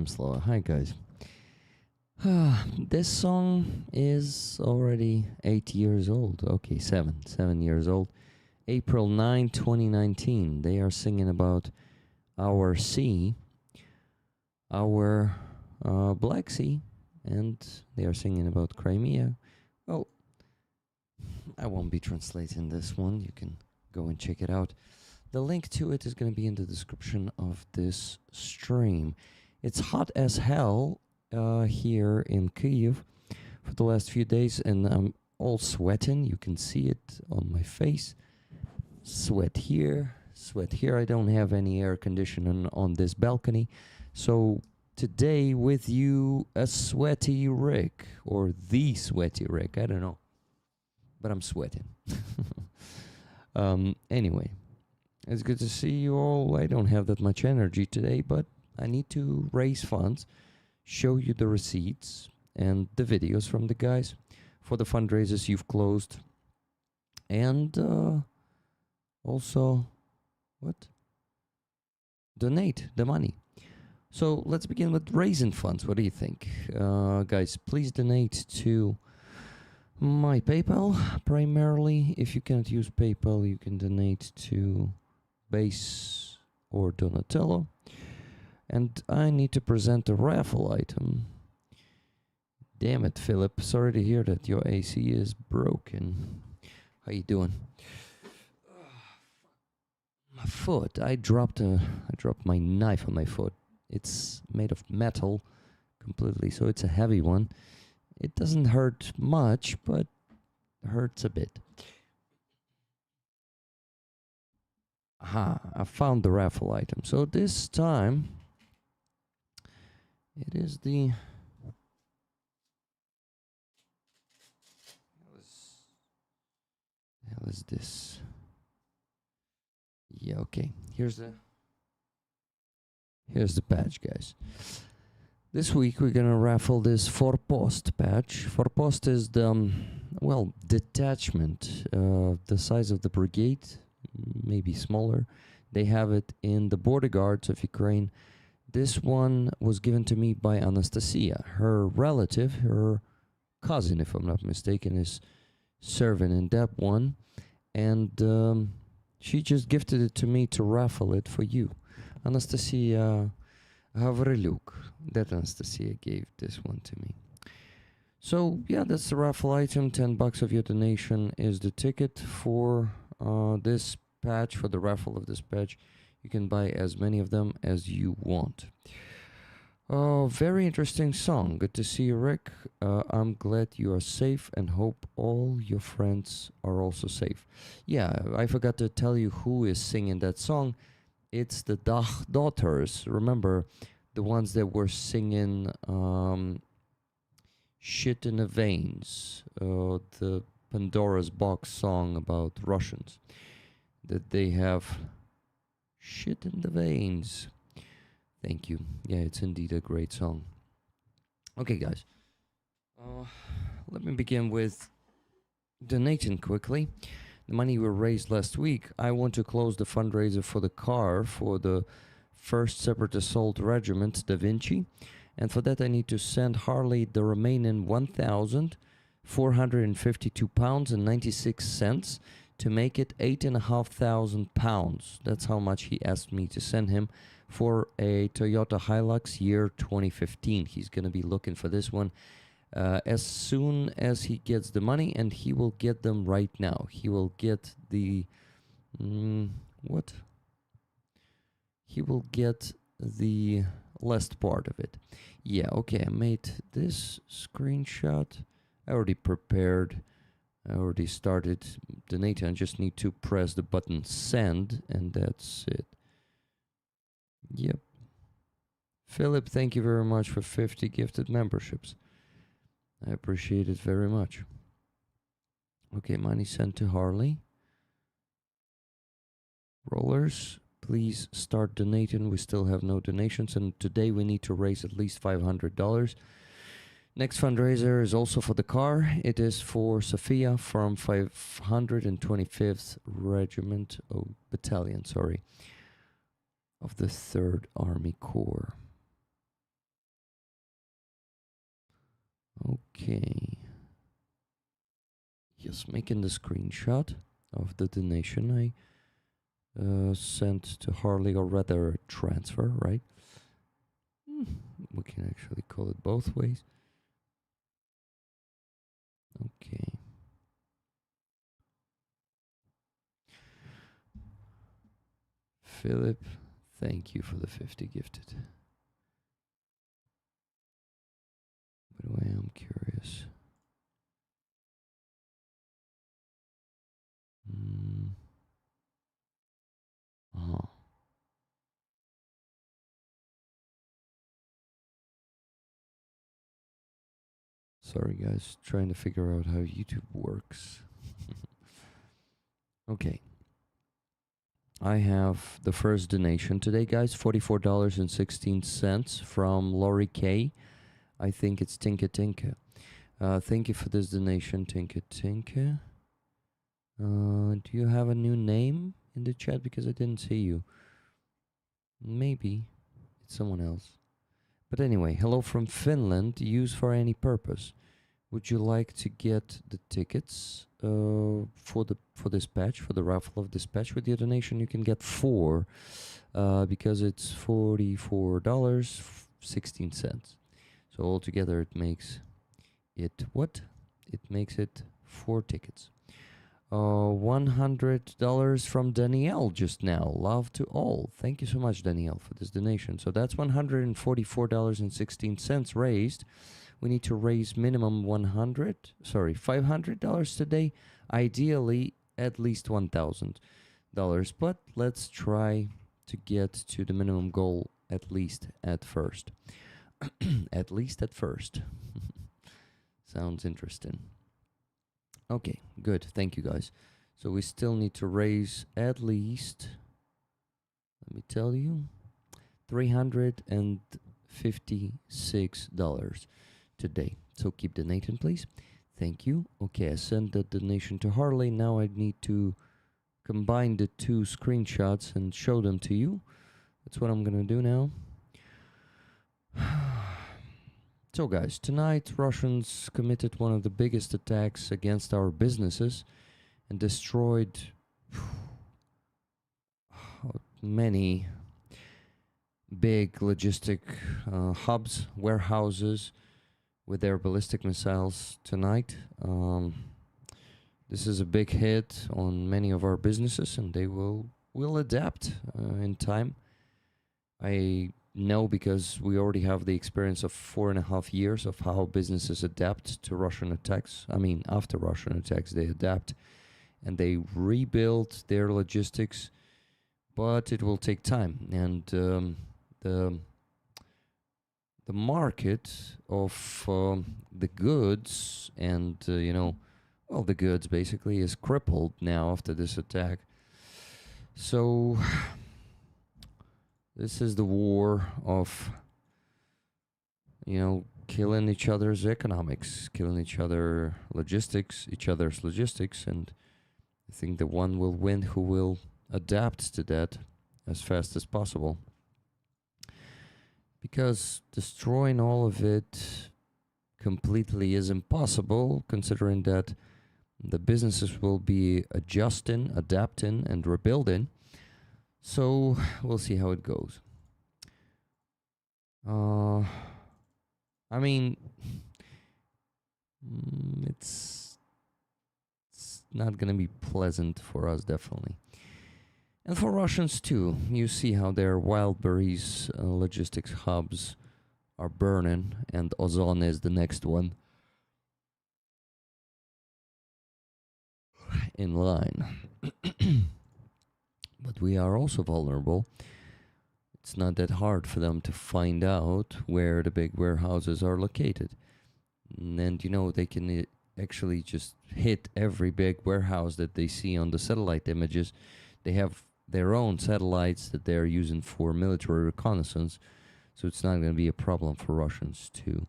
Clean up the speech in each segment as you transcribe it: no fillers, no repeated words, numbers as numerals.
I'm slow. Hi, guys. This song is already 8 years old. Okay, 7 years old. April 9, 2019. They are singing about our sea, our Black Sea, and they are singing about Crimea. Well, I won't be translating this one. You can go and check it out. The link to it is going to be in the description of this stream. It's hot as hell here in Kyiv for the last few days, and I'm all sweating. You can see it on my face. Sweat here, sweat here. I don't have any air conditioning on this balcony. So today with you, a sweaty Rick, or the sweaty Rick. I don't know, but I'm sweating. Anyway. It's good to see you all. I don't have that much energy today, but I need to raise funds, show you the receipts and the videos from the guys for the fundraisers you've closed. And also, donate the money. So let's begin with raising funds. What do you think? Guys, please donate to my PayPal primarily. If you can't use PayPal, you can donate to Base or Donatello. And I need to present a raffle item. Damn it, Philip. Sorry to hear that your AC is broken. How you doing? My foot. I dropped my knife on my foot. It's made of metal completely, so it's a heavy one. It doesn't hurt much, but hurts a bit. Aha, I found the raffle item. So this time, it is the... Hell is this? Yeah, okay. Here's the patch, guys. This week we're gonna raffle this Forpost patch. Forpost is the, detachment, the size of the brigade, maybe smaller. They have it in the border guards of Ukraine. This one was given to me by Anastasia. Her relative, her cousin, if I'm not mistaken, is serving in that one. And she just gifted it to me to raffle it for you. Anastasia Havreluk. That Anastasia gave this one to me. So, yeah, that's the raffle item. $10 of your donation is the ticket for this patch, for the raffle of this patch. You can buy as many of them as you want. Very interesting song. Good to see you, Rick. I'm glad you are safe and hope all your friends are also safe. Yeah, I forgot to tell you who is singing that song. It's the Daughters. Remember, the ones that were singing Shit in the Veins, the Pandora's Box song about Russians. That they have shit in the veins. Thank you. Yeah, it's indeed a great song. Okay, guys. Let me begin with donating quickly. The money we raised last week, I want to close the fundraiser for the car for the 1st Separate Assault Regiment, the Vinci. And for that, I need to send Harley the remaining £1,452.96 to make it £8,500. That's how much he asked me to send him for a Toyota Hilux year 2015. He's going to be looking for this one as soon as he gets the money, and he will get them right now. He will get the... He will get the last part of it. Yeah, okay, I made this screenshot. I already prepared. I already started donating. I just need to press the button send, and that's it. Yep. Philip, thank you very much for 50 gifted memberships. I appreciate it very much. Okay, money sent to Harley. Rollers, please start donating. We still have no donations, and today we need to raise at least $500. Next fundraiser is also for the car. It is for Sofia from 525th Regiment, Battalion, of the 3rd Army Corps. Okay. Just making the screenshot of the donation I sent to Harley, or rather transfer, right? We can actually call it both ways. Okay. Philip, thank you for the 50 gifted. By the way, I'm curious. Oh. Sorry, guys. Trying to figure out how YouTube works. Okay. I have the first donation today, guys. $44.16 from Lori K. I think it's Tinka Tinka. Thank you for this donation, Tinka Tinka. Do you have a new name in the chat? Because I didn't see you. Maybe it's someone else. But anyway, hello from Finland. Use for any purpose. Would you like to get the tickets for this patch, for the raffle of this patch? With your donation, you can get 4 because it's $44.16. So altogether, it makes it what? It makes it 4 tickets. $100 from Danielle just now. Love to all. Thank you so much, Danielle, for this donation. So that's $144.16 raised. We need to raise minimum $500 today. Ideally, at least $1,000. But let's try to get to the minimum goal at least at first. At least at first. Sounds interesting. Okay, good. Thank you, guys. So we still need to raise at least, let me tell you, $356 today. So keep donating, please. Thank you. Okay, I sent the donation to Harley. Now I need to combine the 2 screenshots and show them to you. That's what I'm gonna do now. So guys, tonight Russians committed one of the biggest attacks against our businesses and destroyed many big logistic hubs, warehouses with their ballistic missiles tonight. This is a big hit on many of our businesses, and they will adapt in time. I know because we already have the experience of 4.5 years of how businesses adapt to Russian attacks. I mean, after Russian attacks, they adapt and they rebuild their logistics, but it will take time. And the market of the goods and, the goods basically is crippled now after this attack. So this is the war of, killing each other's economics, killing each other's logistics, and I think the one will win who will adapt to that as fast as possible. Because destroying all of it completely is impossible, considering that the businesses will be adjusting, adapting, and rebuilding. So we'll see how it goes. I mean, it's not gonna be pleasant for us, definitely. And for Russians too. You see how their Wildberries logistics hubs are burning, and Ozon is the next one in line. But we are also vulnerable. It's not that hard for them to find out where the big warehouses are located. And they can actually just hit every big warehouse that they see on the satellite images. They have their own satellites that they're using for military reconnaissance, so it's not going to be a problem for Russians to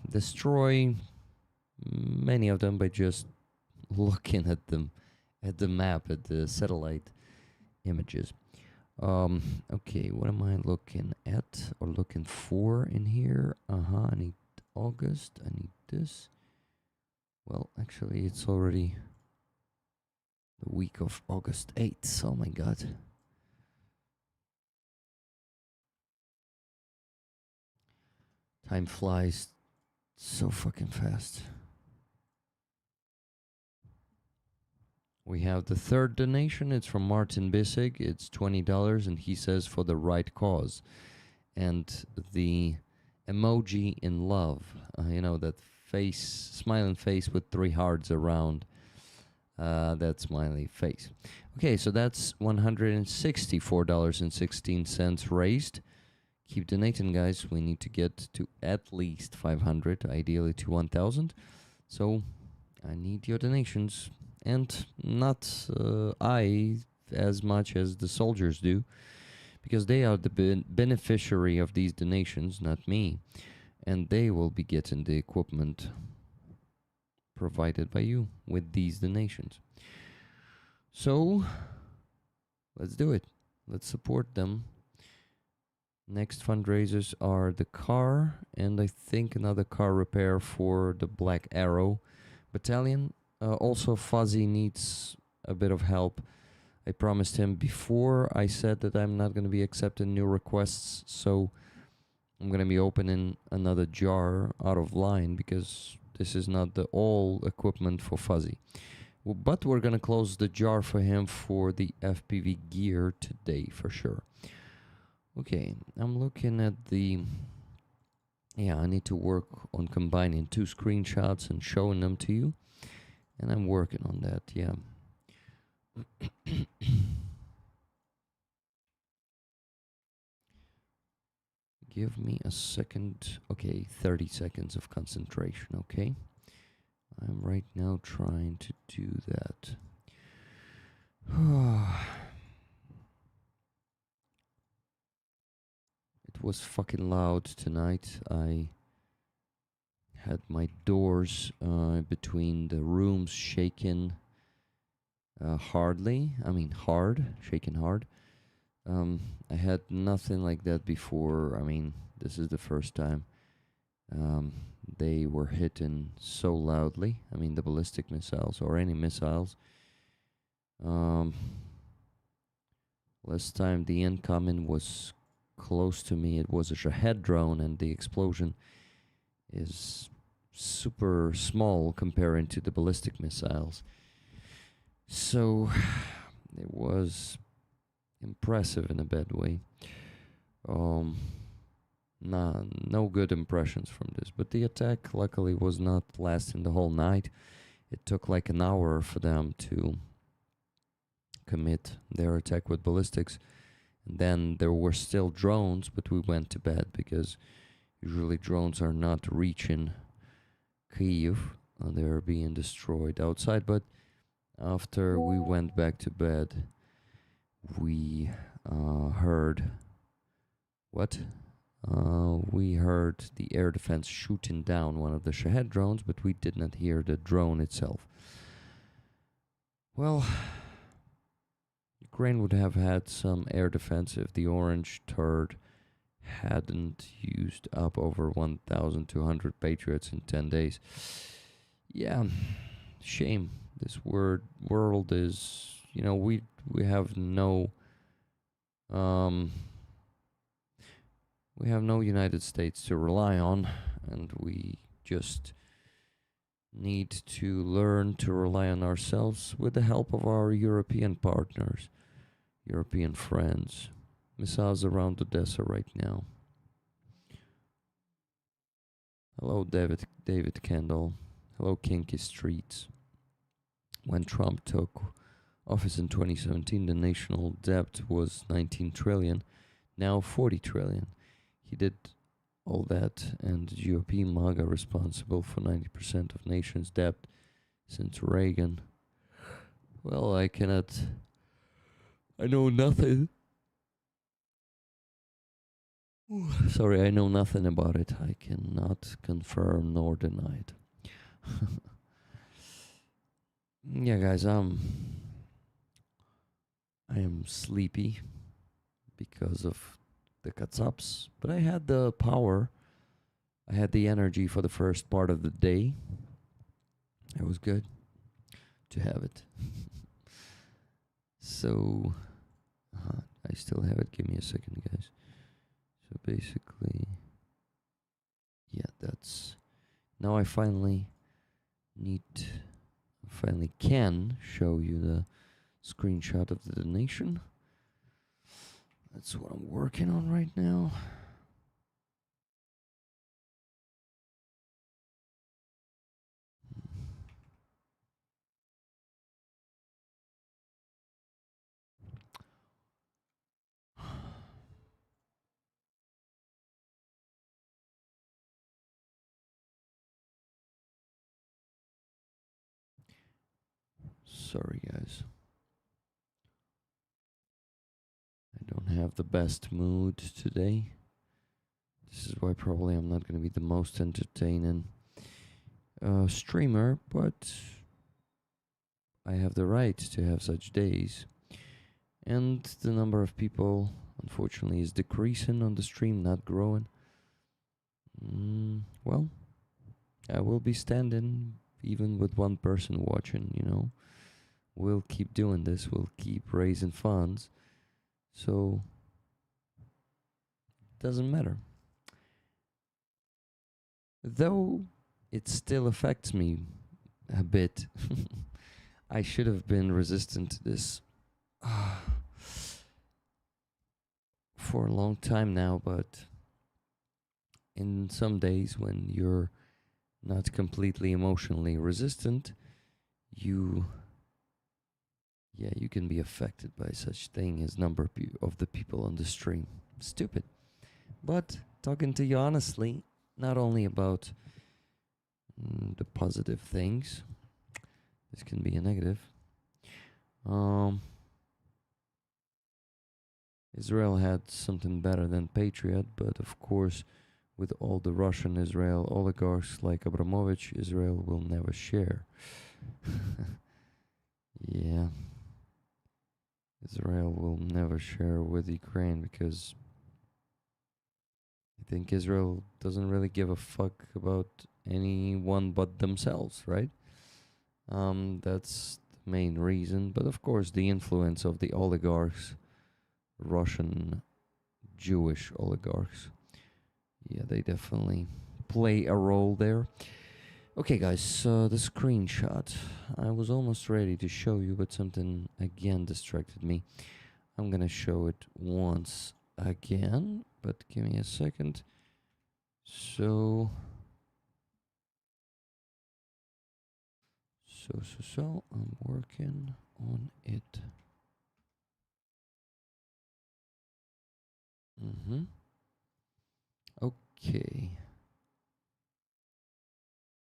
destroy many of them by just looking at them, at the map, at the satellite images. Okay, what am I looking at or looking for in here? I need August. I need this. Well, actually, it's already the week of August 8th. Oh my god. Time flies so fucking fast. We have the third donation. It's from Martin Bissig. It's $20, and he says for the right cause. And the emoji in love, that face, smiling face with 3 hearts around that smiley face. Okay, so that's $164.16 raised. Keep donating, guys. We need to get to at least 500, ideally to 1,000. So I need your donations, and not I as much as the soldiers do, because they are the beneficiary of these donations, not me, and they will be getting the equipment provided by you with these donations. So let's do it. Let's support them. Next fundraisers are the car, and I think another car repair for the Black Arrow Battalion. Also, Fuzzy needs a bit of help. I promised him before. I said that I'm not going to be accepting new requests, so I'm going to be opening another jar out of line, because this is not the all equipment for Fuzzy. But we're going to close the jar for him for the FPV gear today for sure. Okay, I'm looking at the... Yeah, I need to work on combining 2 screenshots and showing them to you. And I'm working on that, yeah. Give me a second. Okay, 30 seconds of concentration, okay? I'm right now trying to do that. It was fucking loud tonight. I had my doors between the rooms shaking hardly. I mean shaking hard. I had nothing like that before. I mean, this is the first time they were hitting so loudly. I mean, the ballistic missiles or any missiles. Last time the incoming was close to me, it was a Shahed drone, and the explosion is super small comparing to the ballistic missiles. So it was impressive in a bad way. No good impressions from this, but the attack luckily was not lasting the whole night. It took like an hour for them to commit their attack with ballistics, and then there were still drones, but we went to bed because usually drones are not reaching Kyiv. They're being destroyed outside, but after we went back to bed, we heard... What? We heard the air defense shooting down one of the Shahed drones, but we did not hear the drone itself. Well, Ukraine would have had some air defense if the orange turd hadn't used up over 1,200 Patriots in 10 days. Yeah, shame. This world is, we have no... we have no United States to rely on, and we just need to learn to rely on ourselves with the help of our European partners, European friends. Missiles around Odessa right now. Hello, David Kendall. Hello, Kinky Streets. When Trump took office in 2017, the national debt was 19 trillion, now 40 trillion. He did all that, and GOP MAGA responsible for 90% of nation's debt since Reagan. Well, I know nothing. Sorry, I know nothing about it. I cannot confirm nor deny it. Yeah, guys, I am sleepy because of the Katsaps, but I had the power I had the energy for the first part of the day. It was good to have it. So, I still have it. Give me a second, guys. So basically, yeah, that's... Now I finally can show you the screenshot of the donation. That's what I'm working on right now. Sorry, guys. I don't have the best mood today. This is why probably I'm not going to be the most entertaining streamer, but I have the right to have such days. And the number of people, unfortunately, is decreasing on the stream, not growing. Well, I will be standing even with one person watching, you know. We'll keep doing this. We'll keep raising funds. So, doesn't matter. Though it still affects me a bit. I should have been resistant to this for a long time now, but in some days when you're not completely emotionally resistant, you can be affected by such thing as number of the people on the stream. Stupid. But talking to you honestly, not only about the positive things, this can be a negative. Israel had something better than Patriot, but of course, with all the Russian Israel oligarchs like Abramovich, Israel will never share. Yeah. Israel will never share with Ukraine because I think Israel doesn't really give a fuck about anyone but themselves, right? That's the main reason. But of course, the influence of the oligarchs, Russian, Jewish oligarchs, yeah, they definitely play a role there. Okay, guys, the screenshot. I was almost ready to show you, but something again distracted me. I'm gonna show it once again, but give me a second. So, I'm working on it. Okay.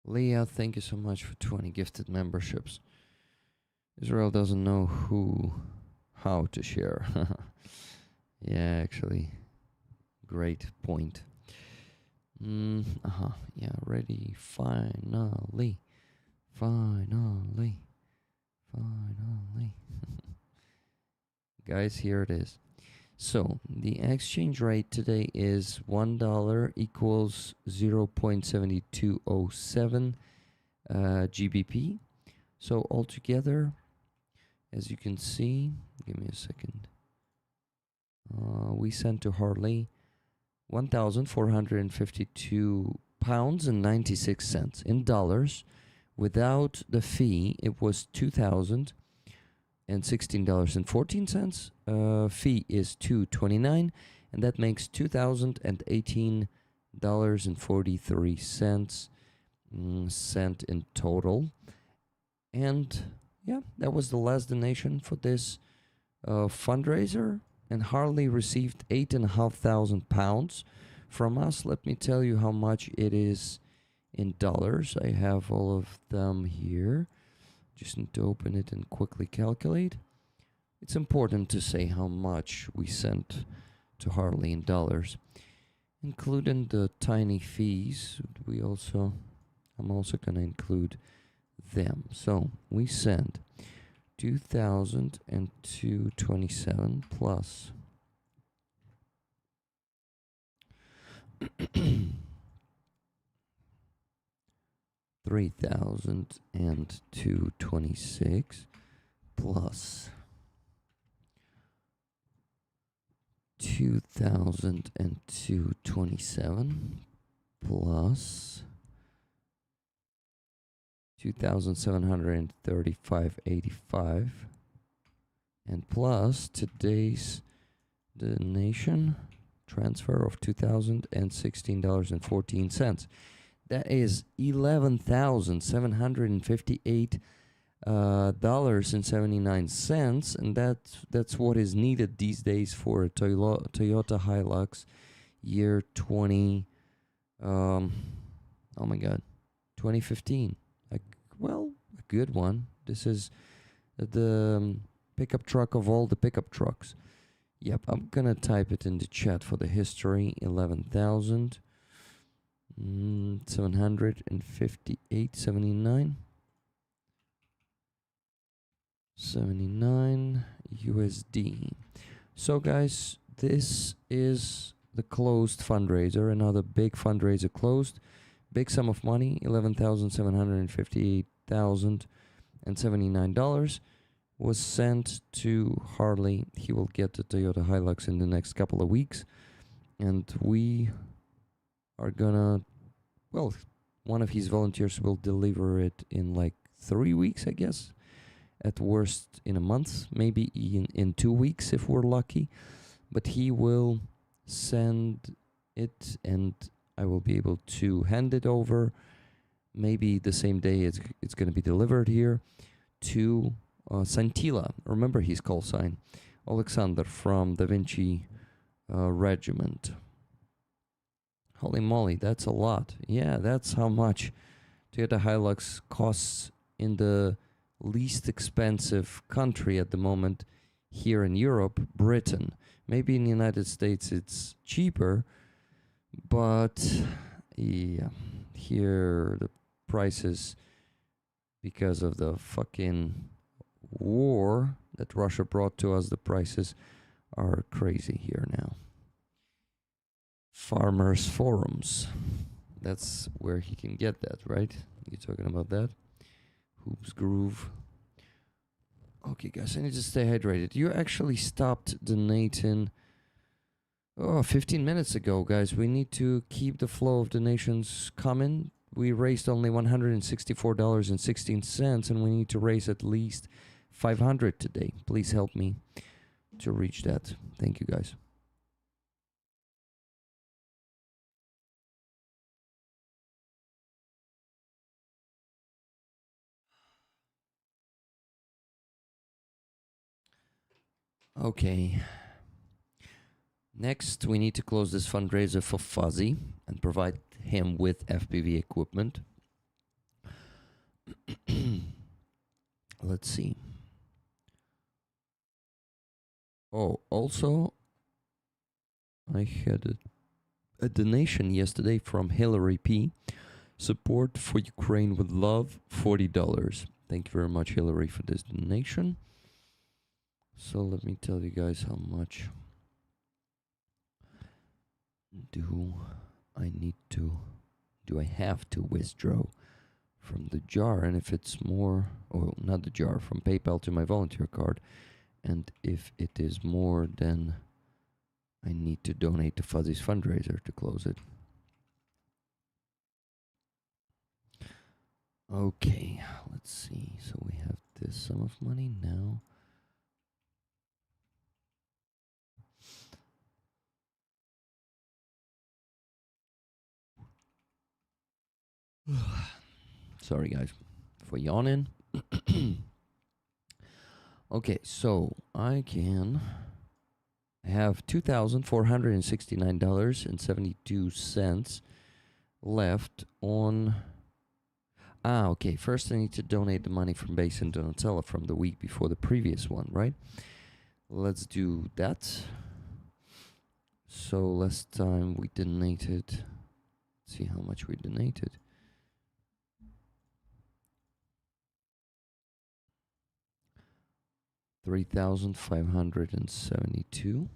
Leah, thank you so much for 20 gifted memberships. Israel doesn't know how to share. Yeah, actually, great point. Yeah, ready. Finally. Guys, here it is. So, the exchange rate today is $1 equals 0.7207 GBP. So, altogether, as you can see, give me a second. We sent to Harley 1,452 pounds and 96 cents in dollars. Without the fee, it was $2,016.14. Fee is $2.29, and that makes $2,018.43 cent in total. And yeah, that was the last donation for this fundraiser. And Harley received 8,500 pounds from us. Let me tell you how much it is in dollars. I have all of them here. Just need to open it and quickly calculate. It's important to say how much we sent to Harley in dollars, including the tiny fees. I'm also gonna include them. So we sent 2,227 plus 3,226 plus 2,227 plus 2,735.85 and plus today's donation transfer of $2,016.14. That is $11,758.79, and that's what is needed these days for a Toyota Hilux year 20. Oh my God, 2015. A good one. This is the pickup truck of all the pickup trucks. Yep, I'm gonna type it in the chat for the history. 11,758.79. 79 USD. So guys, this is the closed fundraiser. Another big fundraiser closed. Big sum of money, $11,758,079 was sent to Harley. He will get the Toyota Hilux in the next couple of weeks. And we are gonna, one of his volunteers will deliver it in like 3 weeks, I guess. At worst in a month, maybe in 2 weeks if we're lucky. But he will send it and I will be able to hand it over maybe the same day it's going to be delivered here to Santila. Remember his call sign. Alexander from the Vinci Regiment. Holy moly, that's a lot. Yeah, that's how much Toyota Hilux costs in the least expensive country at the moment here in Europe, Britain. Maybe in the United States it's cheaper, but yeah, here the prices, because of the fucking war that Russia brought to us, the prices are crazy here now. Farmers Forums. That's where he can get that, right? You talking about that? Hoops Groove. Okay, guys, I need to stay hydrated. You actually stopped donating 15 minutes ago, guys. We need to keep the flow of donations coming. We raised only $164.16, and we need to raise at least $500 today. Please help me to reach that. Thank you, guys. Okay. Next, we need to close this fundraiser for Fuzzy and provide him with FPV equipment. Let's see. Oh, also, I had a donation yesterday from Hillary P. Support for Ukraine with love, $40. Thank you very much, Hillary, for this donation. So let me tell you guys how much do I have to withdraw from the jar, and if it's more, oh, not the jar, from PayPal to my volunteer card, and if it is more, then I need to donate to Fuzzy's fundraiser to close it. Okay, let's see. So we have this sum of money now. Sorry, guys, for yawning. Okay, so I have $2,469.72 left on. Okay. First, I need to donate the money from Base and Donatella from the week before the previous one, right? Let's do that. So last time we donated. Let's see how much we donated. $3,572.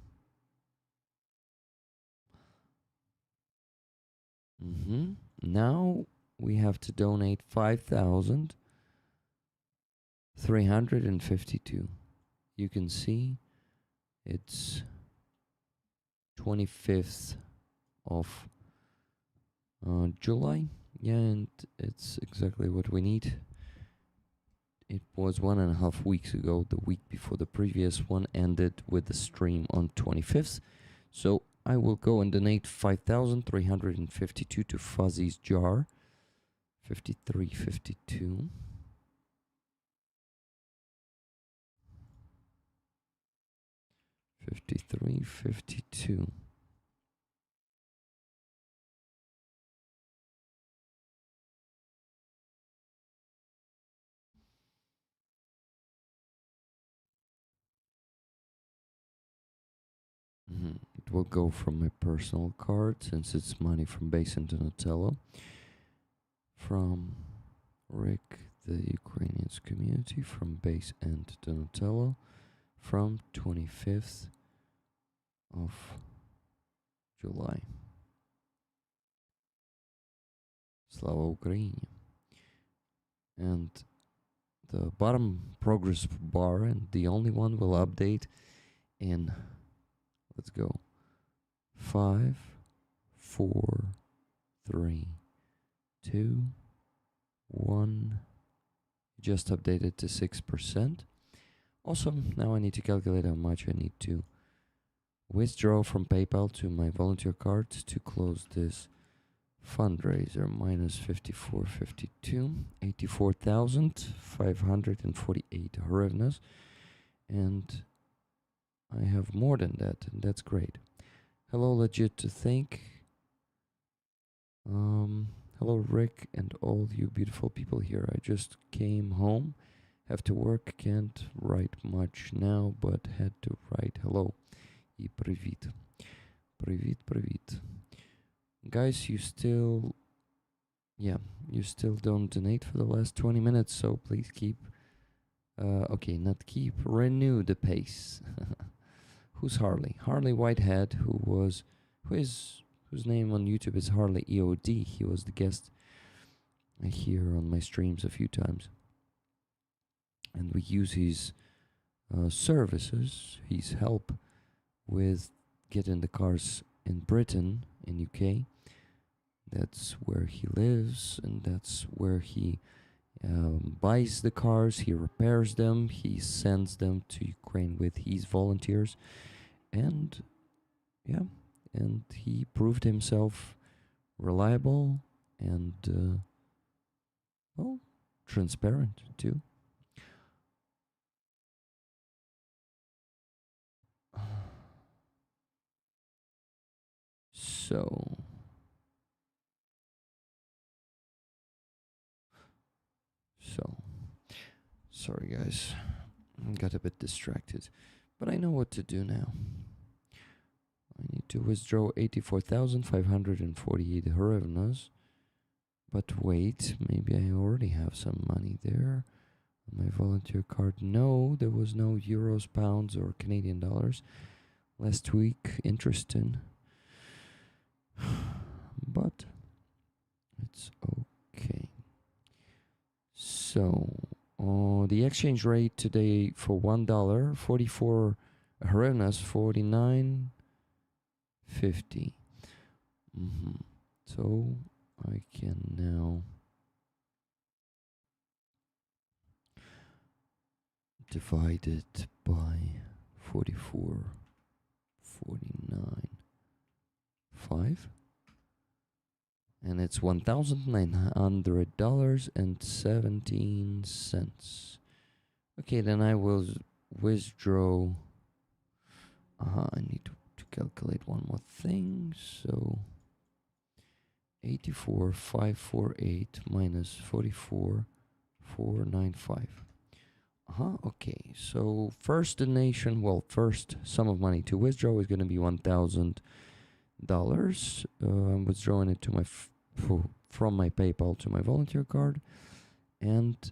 Now we have to donate 5,352. You can see it's 25th of July. Yeah, and it's exactly what we need. It was 1.5 weeks ago. The week before the previous one ended with the stream on 25th. So I will go and donate 5,352 to Fuzzy's jar. 5352. $53.52. It will go from my personal card since it's money from Base and Donatello. From Rick, the Ukrainian's community, from Base and Donatello, from 25th of July. Slava Ukraini. And the bottom progress bar, and the only one will update in, let's go, 5, 4, 3, 2, 1. Just updated to 6%. Also, now I need to calculate how much I need to withdraw from PayPal to my volunteer card to close this fundraiser. Minus 54.52, 84,548 hryvnias, and I have more than that, and that's great. Hello, legit to think. Hello, Rick, and all you beautiful people here. I just came home, have to work, can't write much now, but had to write hello. И привіт. Привіт. Guys, you still don't donate for the last 20 minutes, so please keep, renew the pace. Who's Harley? Harley Whitehead, whose name on YouTube is Harley EOD. He was the guest here on my streams a few times. And we use his services, his help with getting the cars in Britain, in UK. That's where he lives, and that's where he buys the cars, he repairs them, he sends them to Ukraine with his volunteers, and he proved himself reliable and transparent too. So sorry guys, I got a bit distracted, but I know what to do now. I need to withdraw 84,548 hryvnias. But wait, maybe I already have some money there. On my volunteer card, no, there was no euros, pounds, or Canadian dollars last week. Interesting. But it's okay. So, the exchange rate today for $1, 44 hryvnias, 49.50. So I can now divide it by 44.49.5, and it's $1,900.17. Okay, then I will withdraw. I need to calculate one more thing. So 84,548 minus 44,495. Okay, so first donation, first sum of money to withdraw is going to be $1,000. I'm withdrawing it to from my PayPal to my volunteer card, and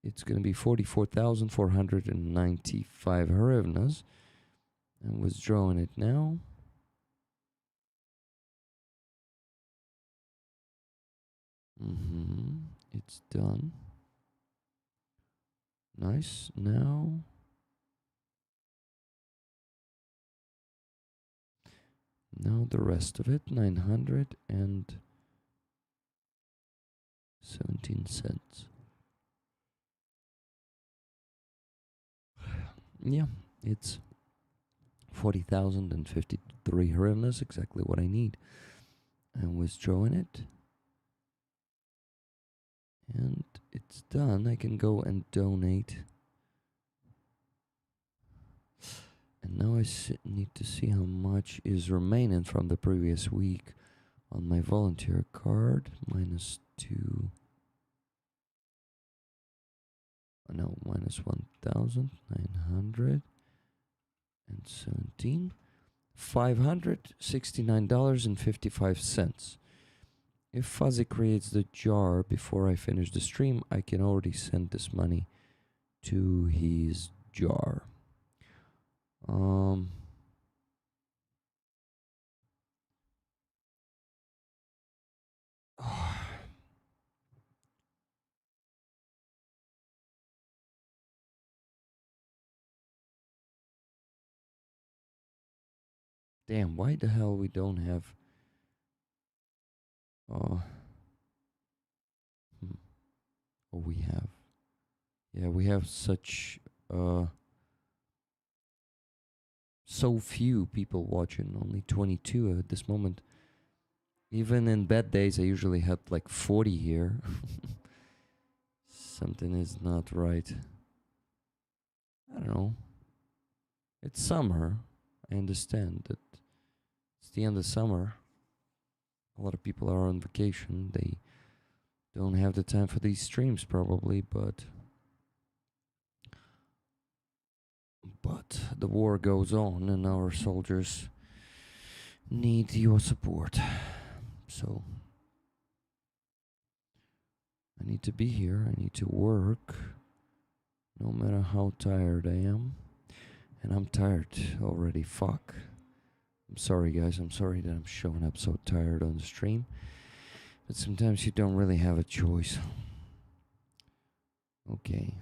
it's going to be 44,495 hryvnias. I'm withdrawing it now. . It's done. Nice. Now the rest of it, 917 cents. Yeah, it's 40,053 hryvnias, exactly what I need. I'm withdrawing it. And it's done. I can go and donate. And now I need to see how much is remaining from the previous week on my volunteer card. -2. No, minus 1,917. $569.55. If Fuzzy creates the jar before I finish the stream, I can already send this money to his jar. Damn, why the hell we don't have... Oh, we have... Yeah, we have such... so few people watching, only 22 at this moment. Even in bad days, I usually had like 40 here. Something is not right. I don't know. It's summer. I understand that it's the end of summer. A lot of people are on vacation. They don't have the time for these streams probably, but the war goes on and our soldiers need your support. So I need to be here. I need to work no matter how tired I am. And I'm tired already. Fuck. I'm sorry, guys. I'm sorry that I'm showing up so tired on the stream. But sometimes you don't really have a choice. Okay.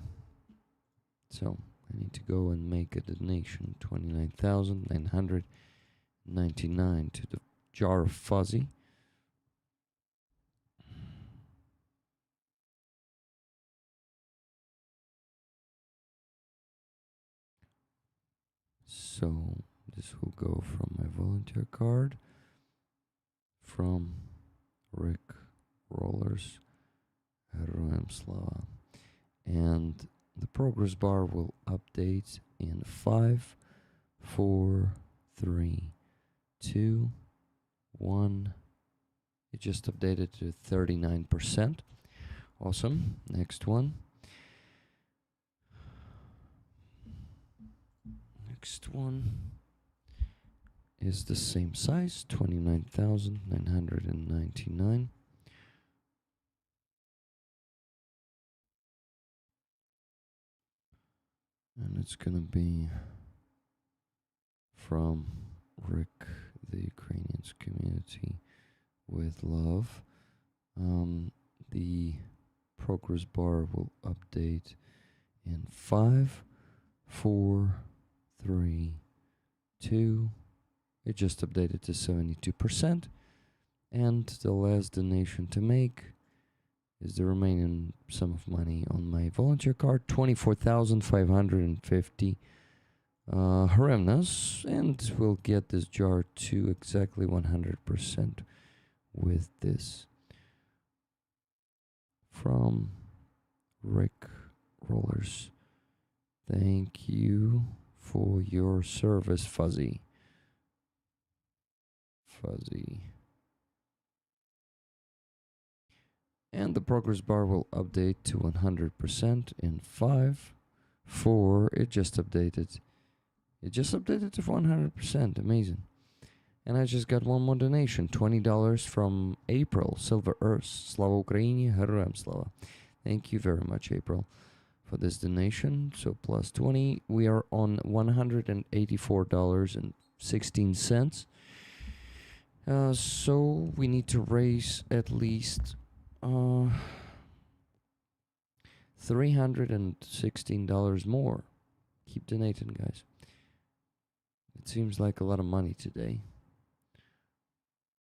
So I need to go and make a donation. 29,999 to the jar of Fuzzy. So this will go from my volunteer card from Rick Rollers Slava. And the progress bar will update in 5, 4, 3, 2, 1. It just updated to 39%. Awesome. Next one. Next one is the same size, 29,999. And it's gonna be from Rick, the Ukrainians community with love. The progress bar will update in 5, 4, 3, 2. It just updated to 72%. And the last donation to make is the remaining sum of money on my volunteer card, 24,550 hryvnias, and we'll get this jar to exactly 100% with this. From Rick Rollers. Thank you for your service, Fuzzy. And the progress bar will update to 100% in 5, 4. It just updated. It just updated to 100%. Amazing. And I just got one more donation, $20 from April, Silver Earth. Slava Ukraini, Heroям Slava. Thank you very much, April, for this donation. So plus 20, we are on $184.16. So we need to raise at least $316 more. Keep donating, guys. It seems like a lot of money today.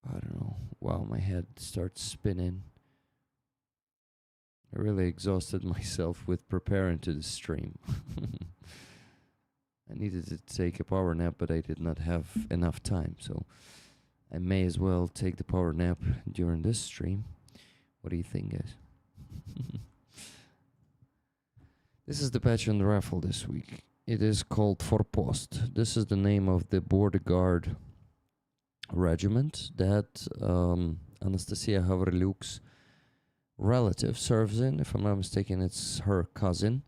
I don't know. Wow, my head starts spinning. I really exhausted myself with preparing to the stream. I needed to take a power nap, but I did not have enough time, so I may as well take the power nap during this stream. What do you think, guys? This is the patch on the raffle this week. It is called Forpost. This is the name of the border guard regiment that Anastasia Havriluk's relative serves in. If I'm not mistaken, it's her cousin.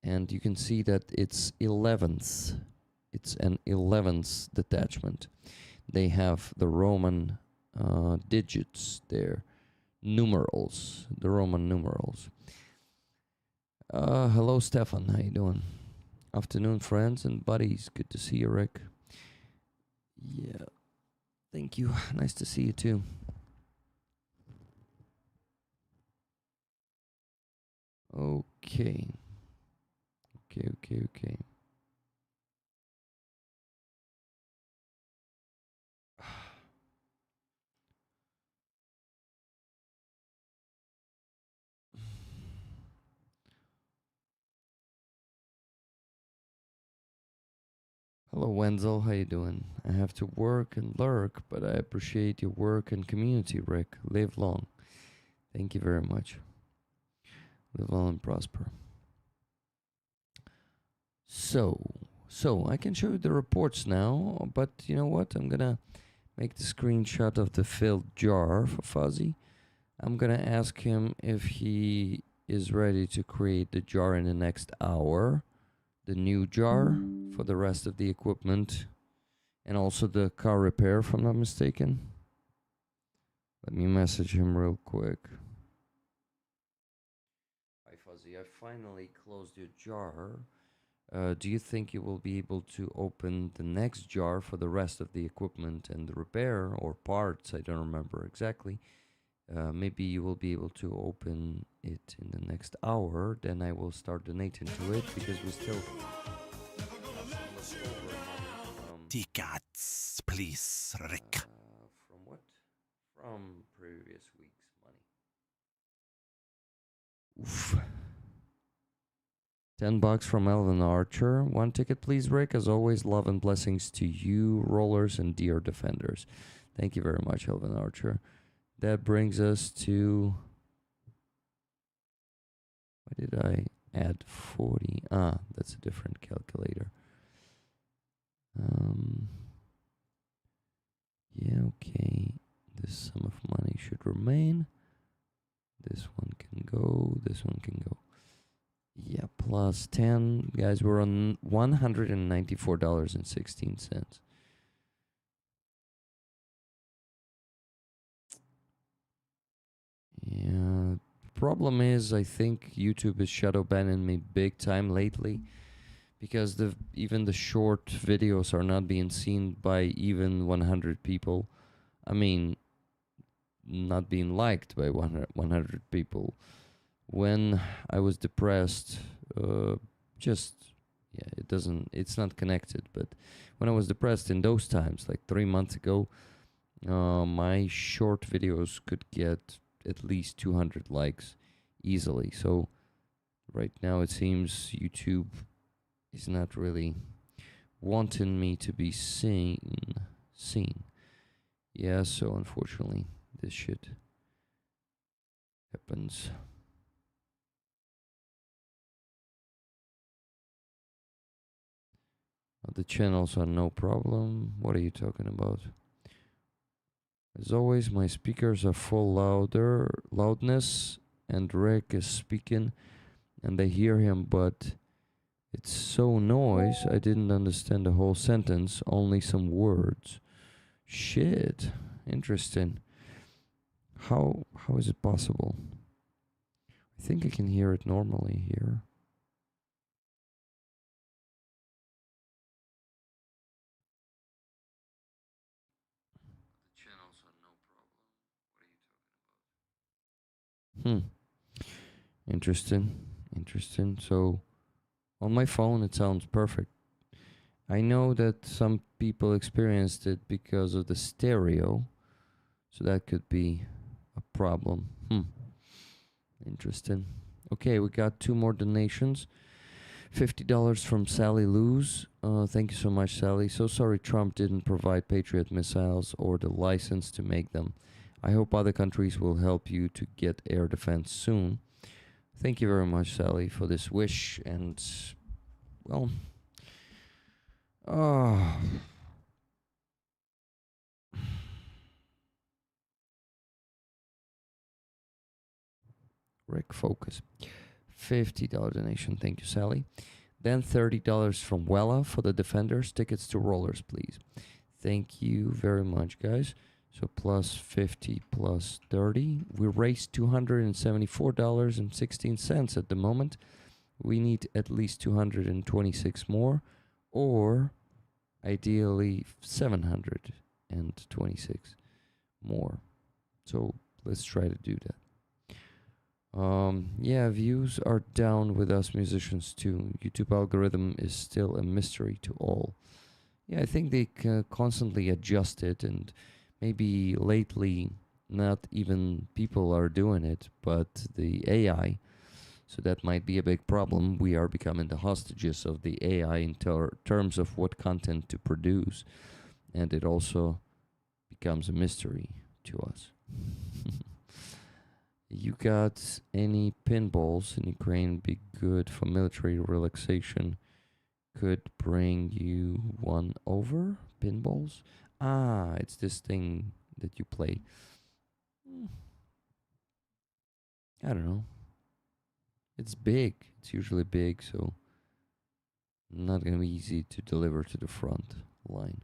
And you can see that it's 11th. It's an 11th detachment. They have the Roman digits there, numerals, the Roman numerals. Hello, Stefan. How you doing? Afternoon, friends and buddies. Good to see you, Rick. Yeah. Thank you. Nice to see you, too. Okay. Okay. Hello, Wenzel. How you doing? I have to work and lurk, but I appreciate your work and community, Rick. Live long. Thank you very much. Live long and prosper. So I can show you the reports now, but you know what? I'm gonna make the screenshot of the filled jar for Fuzzy. I'm gonna ask him if he is ready to create the jar in the next hour. The new jar for the rest of the equipment and also the car repair, if I'm not mistaken. Let me message him real quick. Hi Fuzzy, I finally closed your jar. Do you think you will be able to open the next jar for the rest of the equipment and the repair or parts? I don't remember exactly. Maybe you will be able to open it in the next hour. Then I will start donating to it because we still Tickets, please, Rick. From what? From previous week's money. Oof. $10 from Elvin Archer. One ticket, please, Rick. As always, love and blessings to you, rollers and dear defenders. Thank you very much, Elvin Archer. That brings us to... Why did I add 40? Ah, that's a different calculator. Yeah, okay. This sum of money should remain. This one can go. This one can go. Yeah, plus 10. Guys, we're on $194.16. Yeah, problem is I think YouTube is shadow banning me big time lately because even the short videos are not being seen by even 100 people. I mean, not being liked by 100 people. When I was depressed, it's not connected, but when I was depressed in those times, like 3 months ago, my short videos could get at least 200 likes easily. So right now it seems YouTube is not really wanting me to be seen. Yeah, so unfortunately this shit happens. The channels are no problem. What are you talking about? As always, my speakers are full loudness, and Rick is speaking, and they hear him, but it's so noise, I didn't understand the whole sentence, only some words. Shit, interesting. How is it possible? I think I can hear it normally here. The channels are no problem. What are you talking about? Hmm. Interesting. Interesting. So on my phone, it sounds perfect. I know that some people experienced it because of the stereo, so that could be a problem. Interesting. Okay, we got two more donations. $50 from Sally Luz. Thank you so much, Sally. So sorry Trump didn't provide Patriot missiles or the license to make them. I hope other countries will help you to get air defense soon. Thank you very much, Sally, for this wish. And, well, Rick, focus. $50 donation. Thank you, Sally. Then $30 from Wella for the Defenders. Tickets to Rollers, please. Thank you very much, guys. So plus 50 plus 30. We raised $274.16 at the moment. We need at least 226 more, or ideally 726 more. So let's try to do that. Yeah, views are down with us musicians too. YouTube algorithm is still a mystery to all. Yeah, I think they constantly adjust it, and maybe lately not even people are doing it, but the AI. So that might be a big problem. We are becoming the hostages of the AI in terms of what content to produce, and it also becomes a mystery to us. You got any pinballs in Ukraine? Be good for military relaxation. Could bring you one over. Pinballs? Ah, it's this thing that you play. I don't know. It's big. It's usually big, so not gonna be easy to deliver to the front line.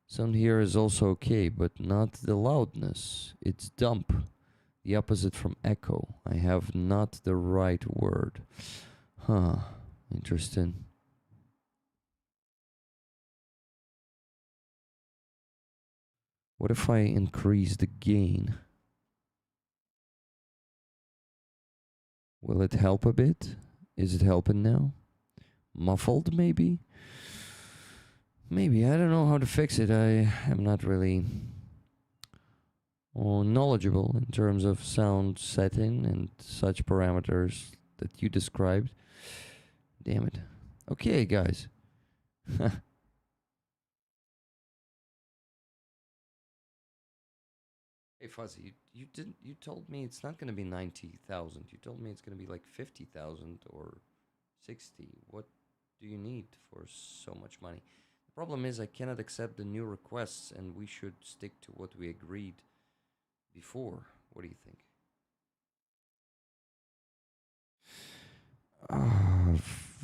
Sound here is also okay, but not the loudness. It's dump. The opposite from echo. I have not the right word. Huh. Interesting. What if I increase the gain? Will it help a bit? Is it helping now? Muffled, maybe? Maybe. I don't know how to fix it. I am not really knowledgeable in terms of sound setting and such parameters that you described. Damn it. Okay, guys. Hey Fuzzy, you told me it's not gonna be 90,000. You told me it's gonna be like 50,000 or 60. What do you need for so much money? The problem is I cannot accept the new requests, and we should stick to what we agreed before. What do you think?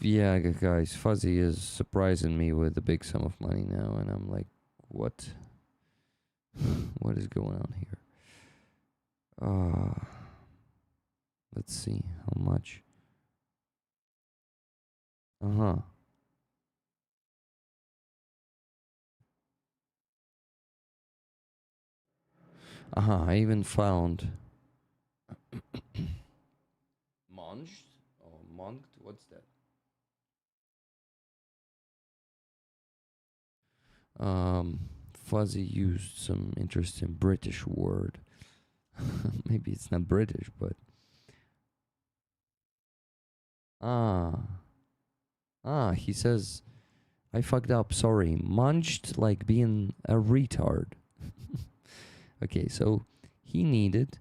Yeah, guys, Fuzzy is surprising me with a big sum of money now, and I'm like, what? What is going on here? Let's see how much. Uh-huh. I even found Monged or Monked. What's that? Fuzzy used some interesting British word. Maybe it's not British, but ah, he says I fucked up. Sorry, munched like being a retard. Okay, so he needed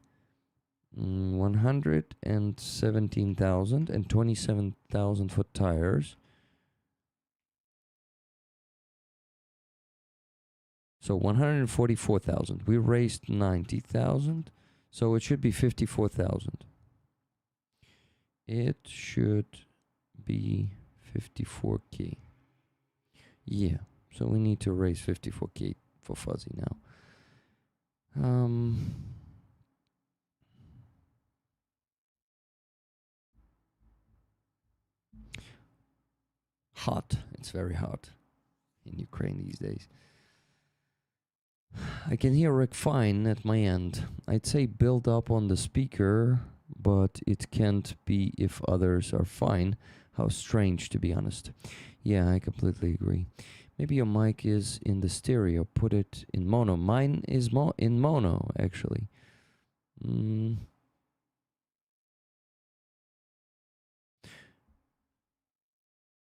117,000 and 27,000 for tires. So 144,000. We raised 90,000, so it should be 54,000. It should be 54k. Yeah, so we need to raise 54k for Fuzzy now. Hot. It's very hot in Ukraine these days. I can hear Rick fine at my end. I'd say build up on the speaker but it can't be if others are fine. How strange, to be honest. Yeah, I completely agree. Maybe your mic is in the stereo. Put it in mono. Mine is in mono, actually.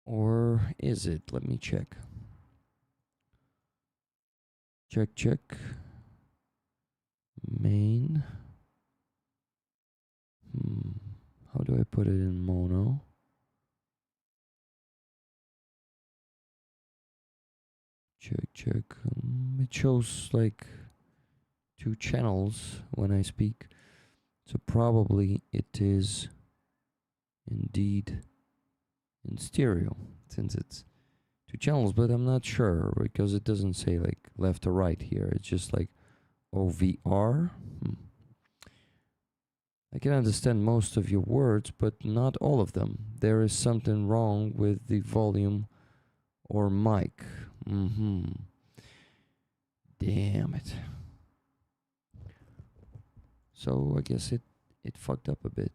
Or is it? Let me check. Check. Main. How do I put it in mono? Check. It shows like 2 channels when I speak. So probably it is indeed in stereo, since it's 2 channels, but I'm not sure because it doesn't say like left or right here. It's just like OVR. I can understand most of your words, but not all of them. There is something wrong with the volume or mic. Damn it. So I guess it fucked up a bit.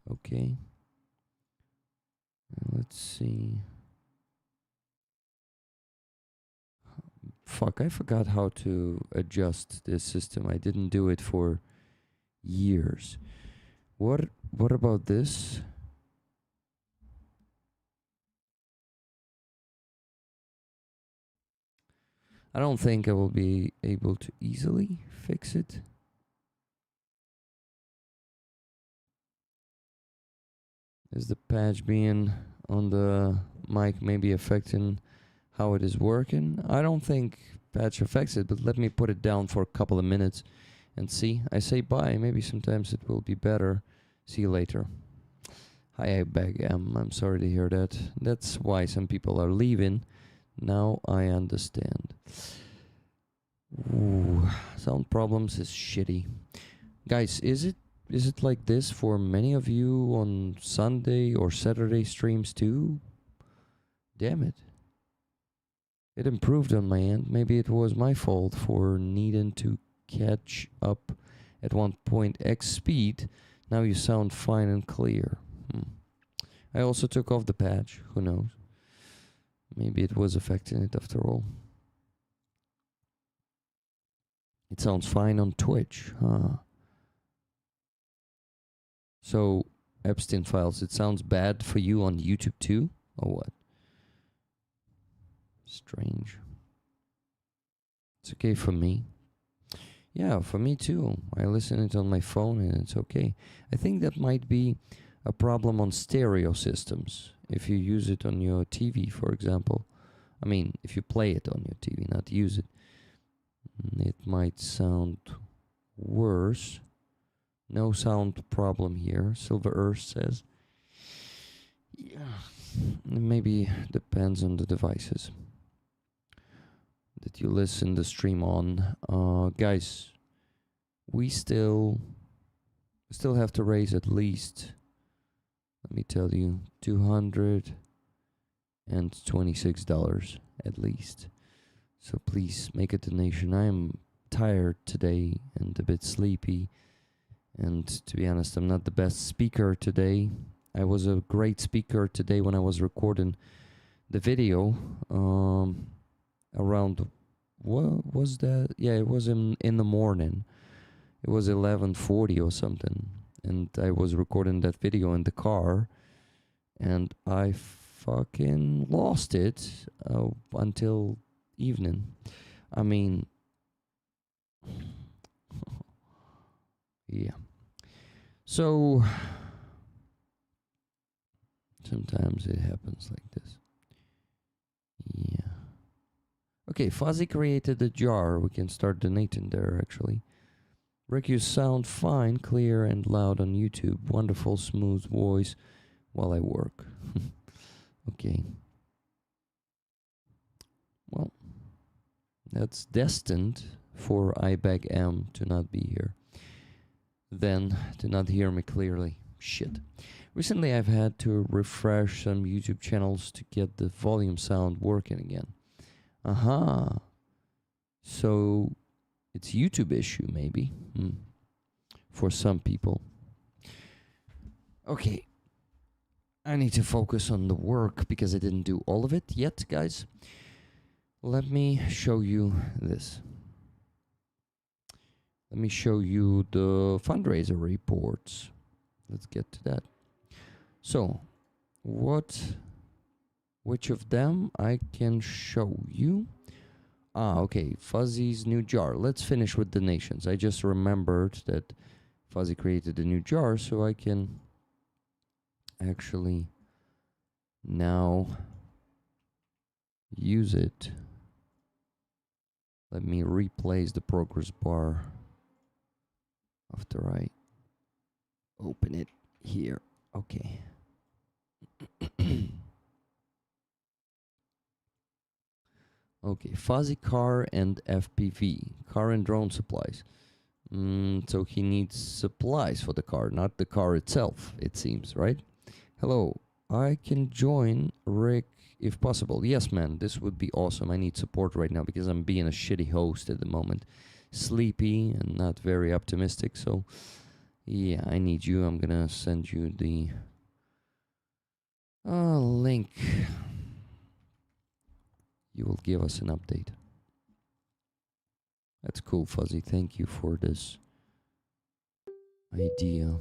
Okay. Let's see. Fuck, I forgot how to adjust this system. I didn't do it for years. What about this? I don't think I will be able to easily fix it. Is the patch being on the mic maybe affecting how it is working? I don't think patch affects it, but let me put it down for a couple of minutes and see. I say bye. Maybe sometimes it will be better. See you later. Hi, I beg. I'm sorry to hear that. That's why some people are leaving. Now I understand. Ooh, sound problems is shitty. Guys, is it like this for many of you on Sunday or Saturday streams too? Damn it. It improved on my end. Maybe it was my fault for needing to catch up at 1.x speed. Now you sound fine and clear. I also took off the patch. Who knows? Maybe it was affecting it after all. It sounds fine on Twitch, huh? So, Epstein files, it sounds bad for you on YouTube too? Or what? Strange. It's okay for me. Yeah, for me too. I listen it on my phone and it's okay. I think that might be a problem on stereo systems. If you use it on your TV, for example. I mean, if you play it on your TV, not use it. It might sound worse. No sound problem here, Silver Earth says. Yeah, maybe depends on the devices that you listen the stream on. Guys, we still have to raise at least, let me tell you, $226 at least. So please make a donation. I am tired today and a bit sleepy. And to be honest, I'm not the best speaker today. I was a great speaker today when I was recording the video. Around, what was that? Yeah, it was in the morning. It was 11:40 or something. And I was recording that video in the car. And I fucking lost it until evening. I mean, yeah. So sometimes it happens like this. Yeah. Okay, Fuzzy created a jar. We can start donating there, actually. Rick, you sound fine, clear and loud on YouTube. Wonderful, smooth voice while I work. Okay. Well, that's destined for IBEG M to not be here. Then to not hear me clearly. Shit. Recently I've had to refresh some YouTube channels to get the volume sound working again. Aha. So it's YouTube issue maybe. For some people. Okay. I need to focus on the work because I didn't do all of it yet, guys. Let me show you this. Let me show you the fundraiser reports. Let's get to that. So, which of them I can show you? Okay, Fuzzy's new jar. Let's finish with donations. I just remembered that Fuzzy created a new jar, so I can actually now use it. Let me replace the progress bar after I open it here. Okay. Okay, Fuzzy car and FPV, car and drone supplies. So he needs supplies for the car, not the car itself, it seems, right? Hello, I can join Rick if possible. Yes, man, this would be awesome. I need support right now because I'm being a shitty host at the moment. Sleepy and not very optimistic, so yeah, I need you. I'm gonna send you the link. You will give us an update. That's cool, Fuzzy. Thank you for this idea.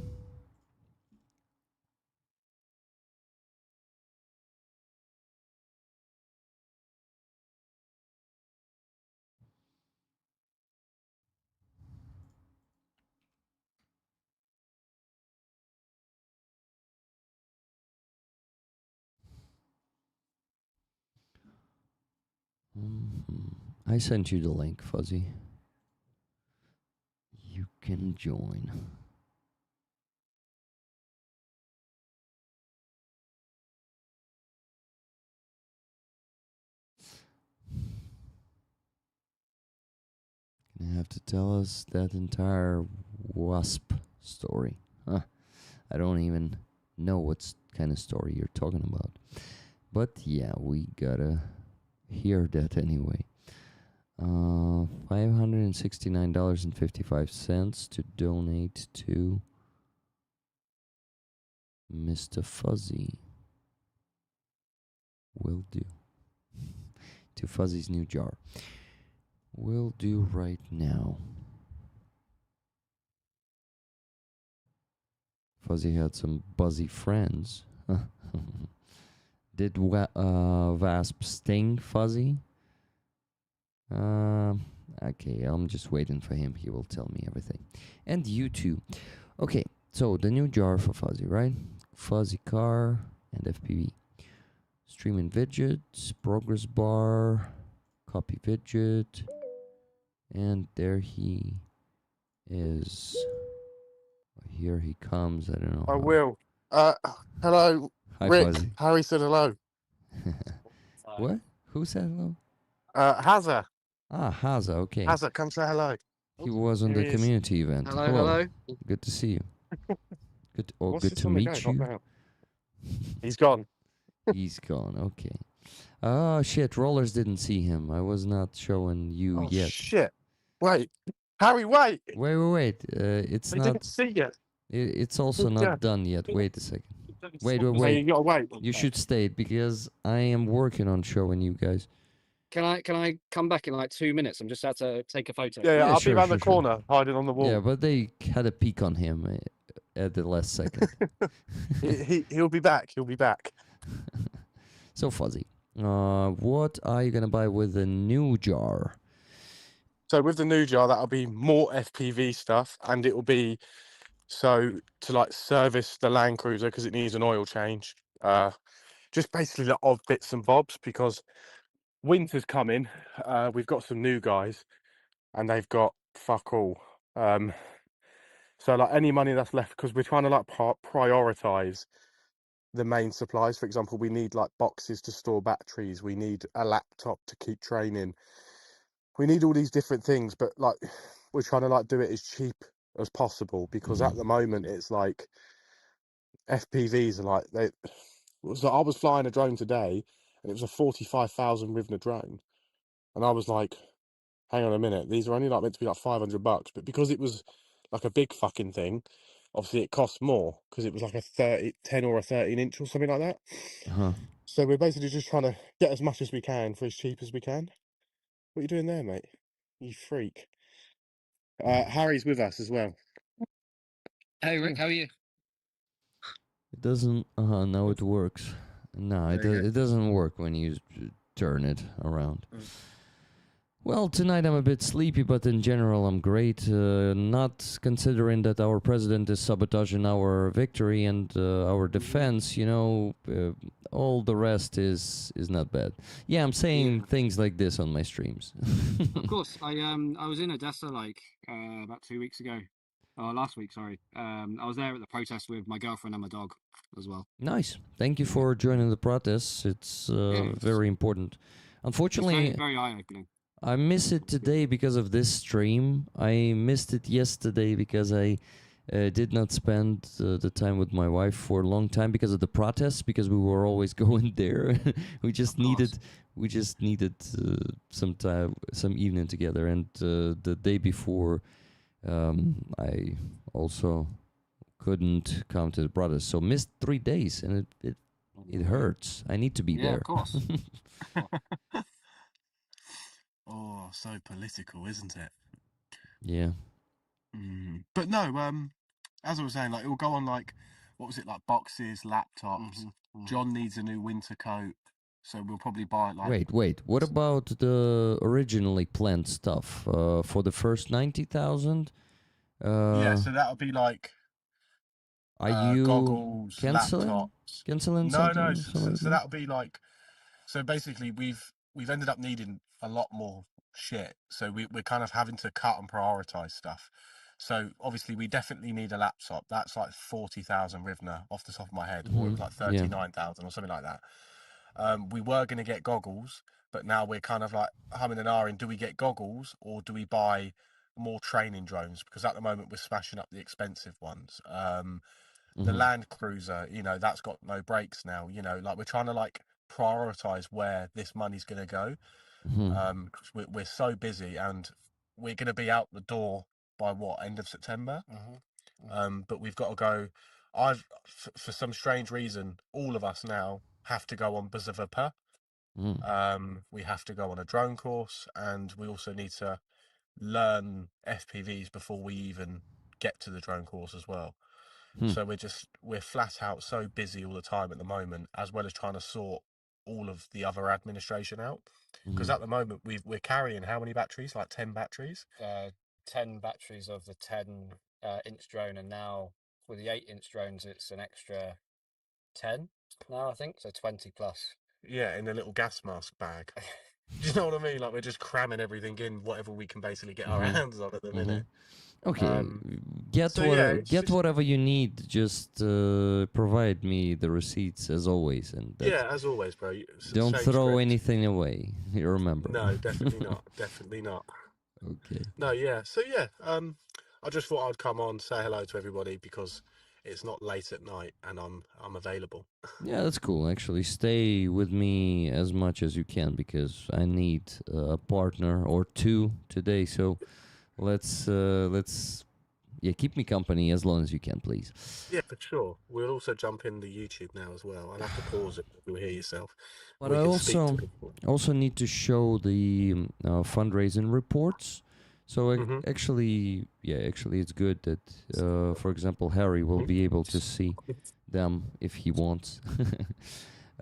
I sent you the link, Fuzzy. You can join. You have to tell us that entire wasp story. Huh. I don't even know what kind of story you're talking about. But yeah, we gotta hear that anyway. $569.55 to donate to Mr. Fuzzy. Will do. To Fuzzy's new jar. Will do right now. Fuzzy had some buzzy friends. Did Vasp sting Fuzzy? Okay, I'm just waiting for him. He will tell me everything. And you too. Okay, so the new jar for Fuzzy, right? Fuzzy car and FPV. Streaming widgets, progress bar, copy widget, and there he is. Here he comes. I don't know. I will. Hello, Hi, Rick. Fuzzy. Harry said hello. What? Who said hello? Hazza. Haza. Okay. Hazza, come say hello. He was on Here the he is. community event. Hello, hello. Good to see you. What's Good this to on the meet go? Not you. now. He's gone. He's gone. Okay. Oh shit! Rollers didn't see him. I was not showing you Oh yet. shit! Wait, Harry, wait. Wait. It's I not. didn't see you. It's also Yeah. not done yet. Wait a second. Wait. So you gotta wait. You should stay because I am working on showing you guys. Can I come back in like 2 minutes? I'm just had to take a photo. Yeah, Yeah, I'll sure, be around sure, the sure. corner, hiding on the wall. Yeah, but they had a peek on him at the last second. He'll be back. He'll be back. So Fuzzy, what are you gonna buy with the new jar? So with the new jar, that'll be more FPV stuff, and it will be so to like service the Land Cruiser because it needs an oil change. Just basically the odd bits and bobs because winter's coming. We've got some new guys, and they've got fuck all. So like any money that's left, because we're trying to like prioritize the main supplies. For example, we need like boxes to store batteries. We need a laptop to keep training. We need all these different things, but like we're trying to like do it as cheap as possible because at the moment it's like FPVs are like they. So I was flying a drone today, and it was a 45,000 Rivna drone, and I was like, hang on a minute, these are only like meant to be like $500, but because it was like a big fucking thing, obviously it costs more because it was like a 10 or a 13-inch or something like that. Huh. So we're basically just trying to get as much as we can for as cheap as we can. What are you doing there, mate? You freak. Harry's with us as well. Hey Rick, how are you? It doesn't. Now it works. No, There you go. it doesn't work when you turn it around. Mm. Well, tonight I'm a bit sleepy, but in general I'm great. Not considering that our president is sabotaging our victory and our defense, all the rest is not bad. Yeah, I'm saying Yeah. things like this on my streams. Of course, I was in Odessa like about 2 weeks ago, or last week, sorry. I was there at the protest with my girlfriend and my dog as well. Nice. Thank you for joining the protests. It's it's- very important. It's Unfortunately, very eye-opening. I miss it today because of this stream. I missed it yesterday because I did not spend the time with my wife for a long time because of the protests. Because we were always going there. we just needed some time, some evening together. And the day before, I also couldn't come to the protests, so missed 3 days, and it hurts. I need to be Yeah, there. of course. Oh, so political, isn't it? Yeah. But no, as I was saying, like it will go on like, what was it, like boxes, laptops. John needs a new winter coat, so we'll probably buy it like. Wait. What about the originally planned stuff for the first 90,000? Yeah, so that'll be like Are you goggles, canceling? laptops. Canceling No, something? so that'll be like. So basically, we've ended up needing a lot more shit. So we're kind of having to cut and prioritize stuff. So obviously, we definitely need a laptop. That's like 40,000 hryvnia off the top of my head, or it was like Yeah. 39,000 or something like that. We were going to get goggles, but now we're kind of like humming and ahhing. Do we get goggles or do we buy more training drones? Because at the moment we're smashing up the expensive ones. The Land Cruiser, that's got no brakes now. Like we're trying to like prioritize where this money's going to go. 'Cause we're so busy and we're going to be out the door by end of September. But we've got to go. For some strange reason, all of us now have to go on Bazavapa. We have to go on a drone course, and we also need to learn FPVs before we even get to the drone course as well. So we're flat out so busy all the time at the moment, as well as trying to sort all of the other administration out. Because at the moment we're carrying how many batteries? Like 10 batteries. 10 batteries of the 10-inch drone, and now with the 8-inch drones, it's an extra 10 now, I think, so 20 plus. Yeah, in a little gas mask bag. Do you know what I mean? Like we're just cramming everything in, whatever we can basically get our hands on at the minute. Okay, get whatever you need. Just provide me the receipts as always, and as always, bro. don't throw anything away. You remember? No, definitely not. Definitely not. Okay. No, yeah. So yeah, I just thought I'd come on, say hello to everybody because it's not late at night and I'm available. Yeah, that's cool. Actually, stay with me as much as you can because I need a partner or two today. So let's keep me company as long as you can, please. Yeah, for sure. We'll also jump in the YouTube now as well. I'll have to pause it. You'll hear yourself. But I also need to show the fundraising reports. So actually, it's good that, for example, Harry will be able to see them if he wants.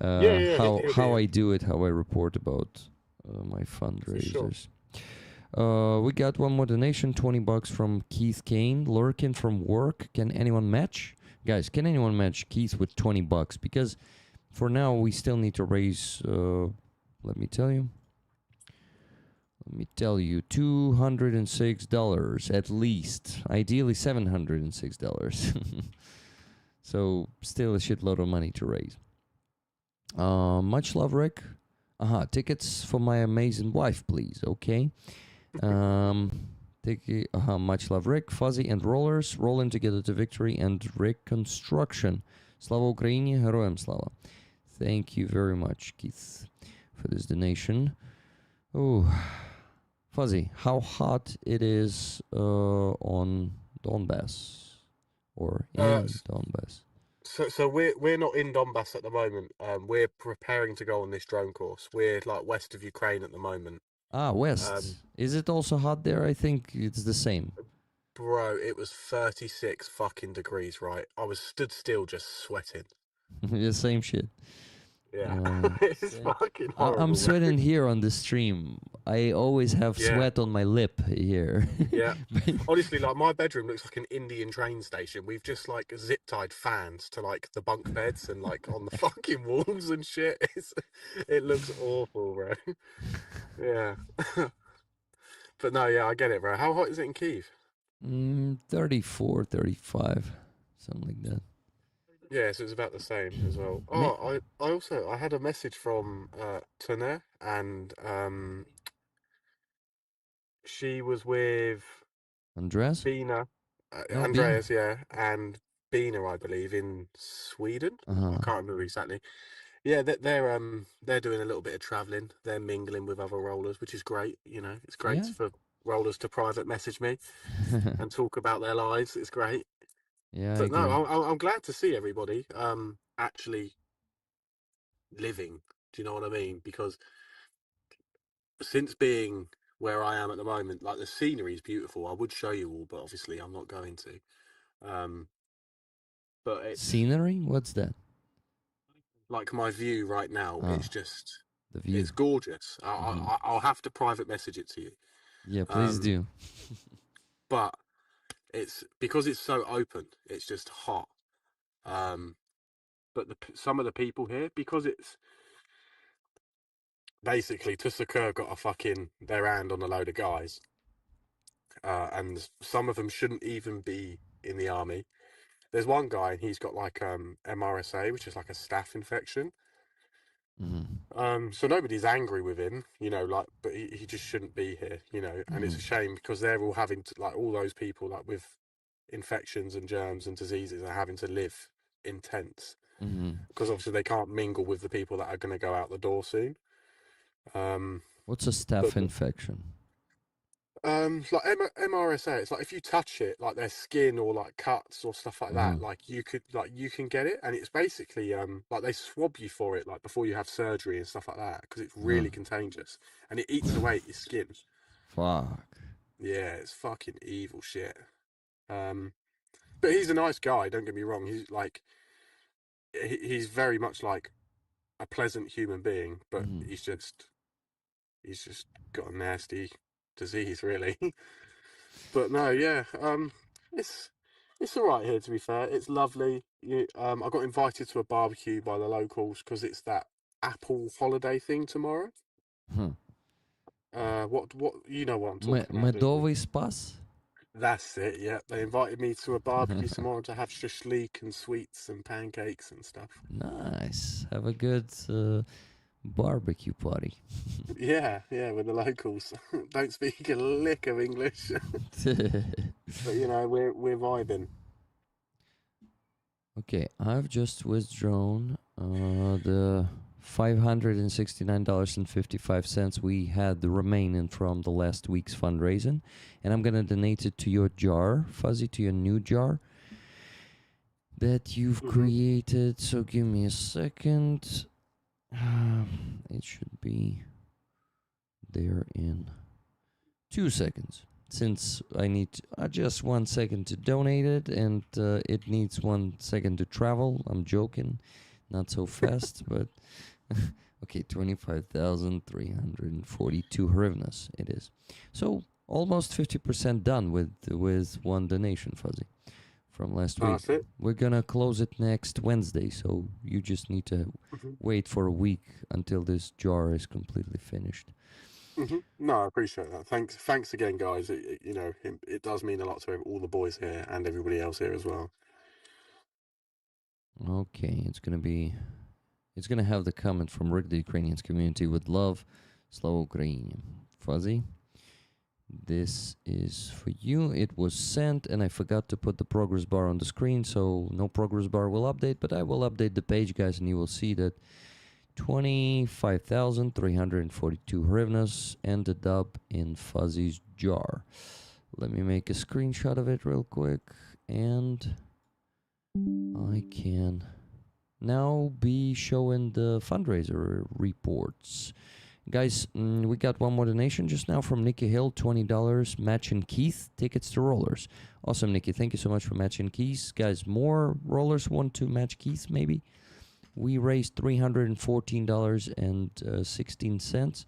How I do it, how I report about my fundraisers. We got one more donation, $20 from Keith Kane, lurking from work. Can anyone match? Guys, can anyone match Keith with $20? Because for now, we still need to raise, let me tell you, $206 at least. Ideally, $706. So, still a shitload of money to raise. Much love, Rick. Tickets for my amazing wife, please. Okay. Much love, Rick, Fuzzy, and Rollers, rolling together to victory and reconstruction. Slava Ukraini, Heroям Slava. Thank you very much, Keith, for this donation. Oh, Fuzzy, how hot it is on Donbass? or Uh, in Donbass? so we're not in Donbass at the moment. We're preparing to go on this drone course. We're like west of Ukraine at the moment. Ah, Um, west. Is it also hot there? I think it's the same. Bro, it was 36 fucking degrees, right? I was stood still just sweating. The same shit. Yeah. Uh, It's same. fucking I'm horrible, bro. sweating here on the stream. I always have Yeah. sweat on my lip here. Yeah. Honestly, like my bedroom looks like an Indian train station. We've just like zip tied fans to like the bunk beds and like on the fucking walls and shit. It looks awful, bro. Yeah. But no, yeah, I get it, bro. How hot is it in Kyiv? 34, 35, something like that. Yeah, so it's about the same as well. Ma- Oh, I had a message from Tana, and she was with Andreas? Bina, No, Bean? Andreas, yeah, and Bina, I believe, in Sweden. I Uh-huh. can't remember exactly. Yeah, they're doing a little bit of traveling. They're mingling with other rollers, which is great. You know, it's great Yeah? for rollers to private message me and talk about their lives. It's great. Yeah, I But no, agree. I'm glad to see everybody actually living. Do you know what I mean? Because since being where I am at the moment, like the scenery is beautiful. I would show you all, but obviously I'm not going to. Um, but it's Scenery? What's that? like my view right now. Ah, It's just, the view. it's gorgeous. Hmm. I'll have to private message it to you. Yeah, please Um, do. but it's because it's so open. It's just hot. Um, but some of the people here, because it's basically Tussaker got a fucking their hand on a load of guys, and some of them shouldn't even be in the army. There's one guy and he's got like MRSA, which is like a staph infection. So nobody's angry with him, you know, like, but he just shouldn't be here, you know, and it's a shame because they're all having to, like, all those people like with infections and germs and diseases are having to live in tents because obviously they can't mingle with the people that are going to go out the door soon. What's a But staph infection? like MRSA, it's like if you touch it, like their skin or like cuts or stuff like Uh-huh. that, like you can get it, and it's basically like they swab you for it like before you have surgery and stuff like that because it's Uh-huh. really contagious and it eats away at your skin. Fuck. Yeah, it's fucking evil shit. But he's a nice guy. Don't get me wrong. He's like he's very much like a pleasant human being, but he's just got a nasty disease, really. But no, yeah, it's it's all right here. To be fair, it's lovely. I got invited to a barbecue by the locals because it's that Apple holiday thing tomorrow. Huh. What you know what I'm talking about, don't you? Медовый спас? That's it. Yeah, they invited me to a barbecue tomorrow to have shashlik and sweets and pancakes and stuff. Nice. Have a good barbecue party. Yeah, yeah, with the locals. Don't speak a lick of English, but you know we're vibing. Okay, I've just withdrawn the $569.55 we had remaining from the last week's fundraising, and I'm gonna donate it to your jar, Fuzzy, to your new jar that you've created. So give me a second. It should be there in 2 seconds. Since I need just 1 second to donate it, and it needs 1 second to travel. I'm joking, not so fast, but okay, 25,342 hryvnias it is. So almost 50% done with one donation, Fuzzy, from last week. That's it. We're gonna close it next Wednesday, so you just need to wait for a week until this jar is completely finished. No, I appreciate that. Thanks again, guys. You know, it does mean a lot to all the boys here and everybody else here as well. Okay, it's gonna have the comment from Rick the Ukrainians community with love, Slava Ukraine. Fuzzy, this is for you. It was sent, and I forgot to put the progress bar on the screen, so no progress bar will update, but I will update the page, guys, and you will see that 25,342 hryvnias ended up in Fuzzy's jar. Let me make a screenshot of it real quick, and I can now be showing the fundraiser reports. Guys, we got one more donation just now from Nikki Hill, $20, matching Keith, tickets to rollers. Awesome, Nikki. Thank you so much for matching Keith. Guys, more rollers want to match Keith, maybe? We raised $314.16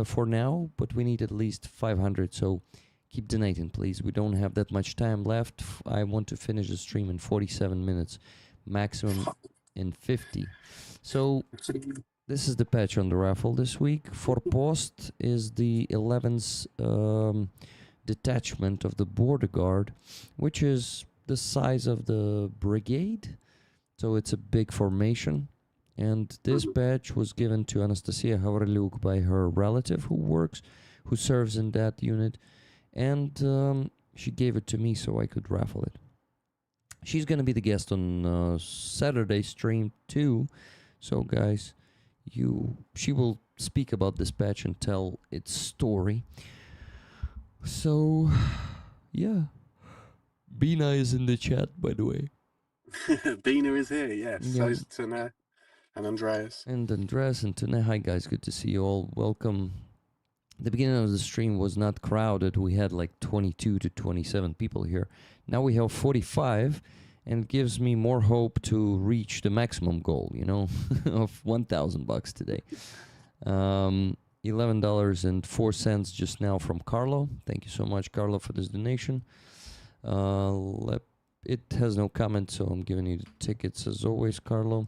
for now, but we need at least 500, so keep donating, please. We don't have that much time left. I want to finish the stream in 47 minutes, maximum in 50. So this is the patch on the raffle this week. For Post is the 11th detachment of the border guard, which is the size of the brigade. So it's a big formation. And this badge was given to Anastasia Havreluk by her relative who serves in that unit. And she gave it to me so I could raffle it. She's going to be the guest on Saturday stream too. So guys, she will speak about this patch and tell its story. So, yeah. Bina is in the chat, by the way. Bina is here, yes. Yeah. So is Tane and Andreas. And Andreas and Tane. Hi, guys. Good to see you all. Welcome. The beginning of the stream was not crowded. We had like 22 to 27 people here. Now we have 45, and it gives me more hope to reach the maximum goal, of $1,000 today. $11.04 just now from Carlo. Thank you so much, Carlo, for this donation. It has no comment, so I'm giving you the tickets as always, Carlo.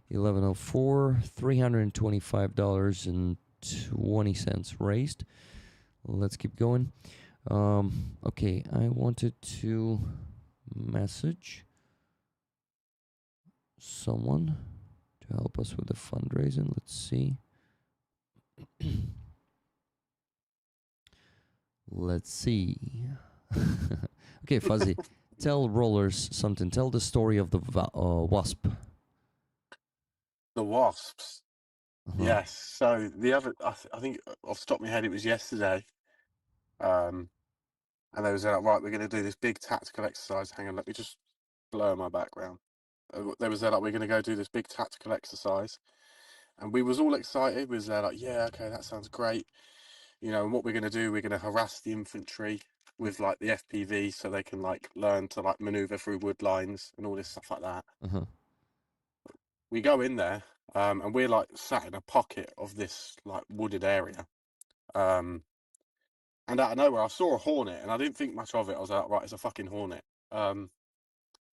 1104, $325.20 raised. Let's keep going. Okay, I wanted to message someone to help us with the fundraising. Let's see. Let's see. Okay, Fuzzy, tell rollers something. Tell the story of the wasp. The wasps. Yes. So the other, I think off the top of my head, it was yesterday. And they was like, right, we're going to do this big tactical exercise. Hang on, let me just blur my background. They was there like, we're going to go do this big tactical exercise. And we was all excited. We was there like, yeah, okay, that sounds great. And what we're going to do, we're going to harass the infantry with like the FPV so they can like learn to like maneuver through wood lines and all this stuff like that. We go in there and we're like sat in a pocket of this like wooded area. And out of nowhere, I saw a hornet and I didn't think much of it. I was like, right, it's a fucking hornet. And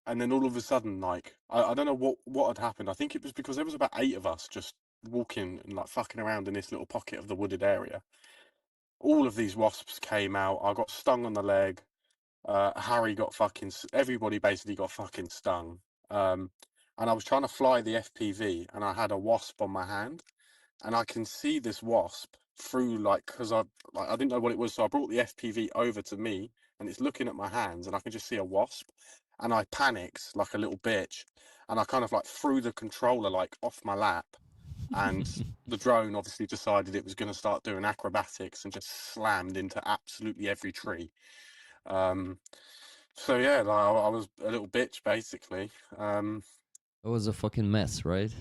then all of a sudden, like, I don't know what had happened. I think it was because there was about 8 of us just walking and like fucking around in this little pocket of the wooded area. All of these wasps came out. I got stung on the leg. Harry got everybody basically got fucking stung. And I was trying to fly the FPV and I had a wasp on my hand and I can see this wasp through because I didn't know what it was. So I brought the FPV over to me and it's looking at my hands and I can just see a wasp and I panicked like a little bitch and I kind of like threw the controller like off my lap and the drone obviously decided it was going to start doing acrobatics and just slammed into absolutely every tree. So yeah, like, I was a little bitch basically. It was a fucking mess, right?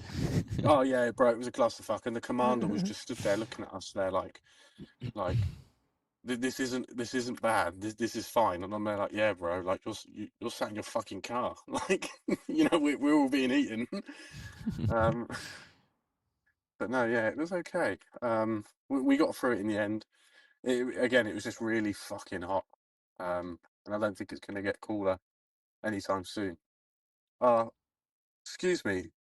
Oh yeah, bro, it was a clusterfuck, and the commander was just stood there looking at us there like this isn't bad. This is fine, and I'm there like, yeah, bro, like you're sat in your fucking car, like we're all being eaten. But no, yeah, it was okay. We got through it in the end. It was just really fucking hot, and I don't think it's gonna get cooler anytime soon. Excuse me,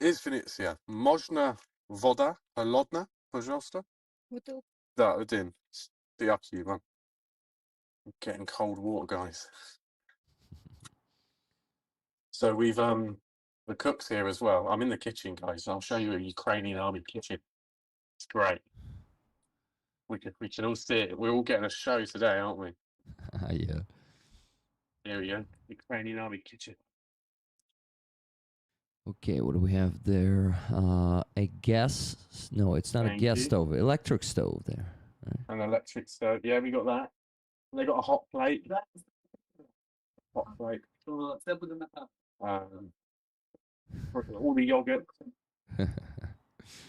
Izvinicia, można woda холодna, пожалуйста? Да, один. Stiaki, man. I'm getting cold water, guys. So we've the cook's here as well. I'm in the kitchen, guys. I'll show you a Ukrainian army kitchen. It's great. We can all see it. We're all getting a show today, aren't we? Yeah. Here we go. Ukrainian army kitchen. Okay, what do we have there? A gas? No, it's not a gas stove. Electric stove there. Right? An electric stove. Yeah, we got that. They got a hot plate. Hot plate. All the yogurt.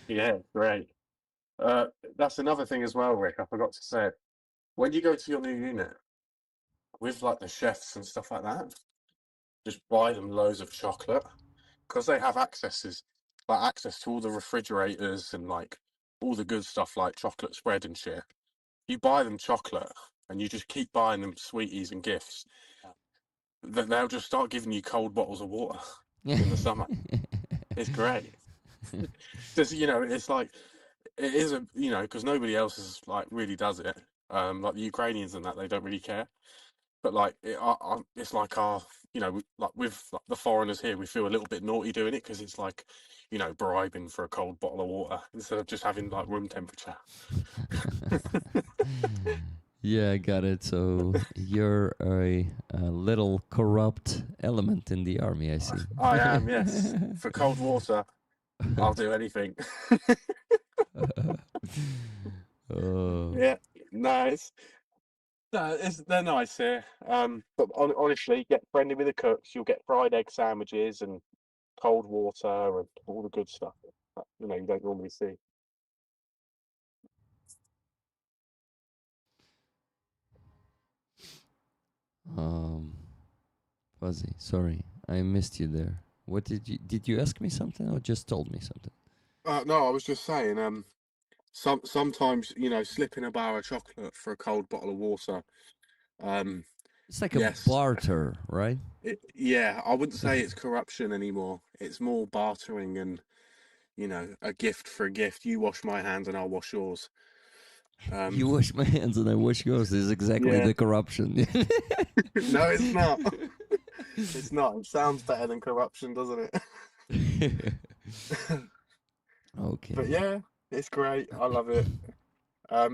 Yeah, great. That's another thing as well, Rick. I forgot to say. When you go to your new unit with like the chefs and stuff like that, just buy them loads of chocolate because they have access to all the refrigerators and like all the good stuff like chocolate spread and shit. You buy them chocolate and you just keep buying them sweeties and gifts. Then they'll just start giving you cold bottles of water in the summer. It's great. Just it's like it is because nobody else is like really does it. Like the Ukrainians and that they don't really care. But like it's like our like with like, the foreigners here, we feel a little bit naughty doing it because it's like bribing for a cold bottle of water instead of just having like room temperature. Yeah, I got it. So you're a little corrupt element in the army, I see. I am, yes. For cold water, I'll do anything. Oh. Yeah, nice. No, they're nice here. But honestly, get friendly with the cooks. You'll get fried egg sandwiches and cold water and all the good stuff that, you don't normally see. Fuzzy, sorry, I missed you there. What did you ask me something or just told me something? No, I was just saying. Sometimes slipping a bar of chocolate for a cold bottle of water. It's like a Yes, barter, right? yeah. I wouldn't say it's corruption anymore. It's more bartering and a gift for a gift. You wash my hands and I'll wash yours. You wash my hands and I wash yours is exactly Yeah. the corruption. No, it's not. It's not. It sounds better than corruption, doesn't it? Okay. But yeah, it's great. I love it.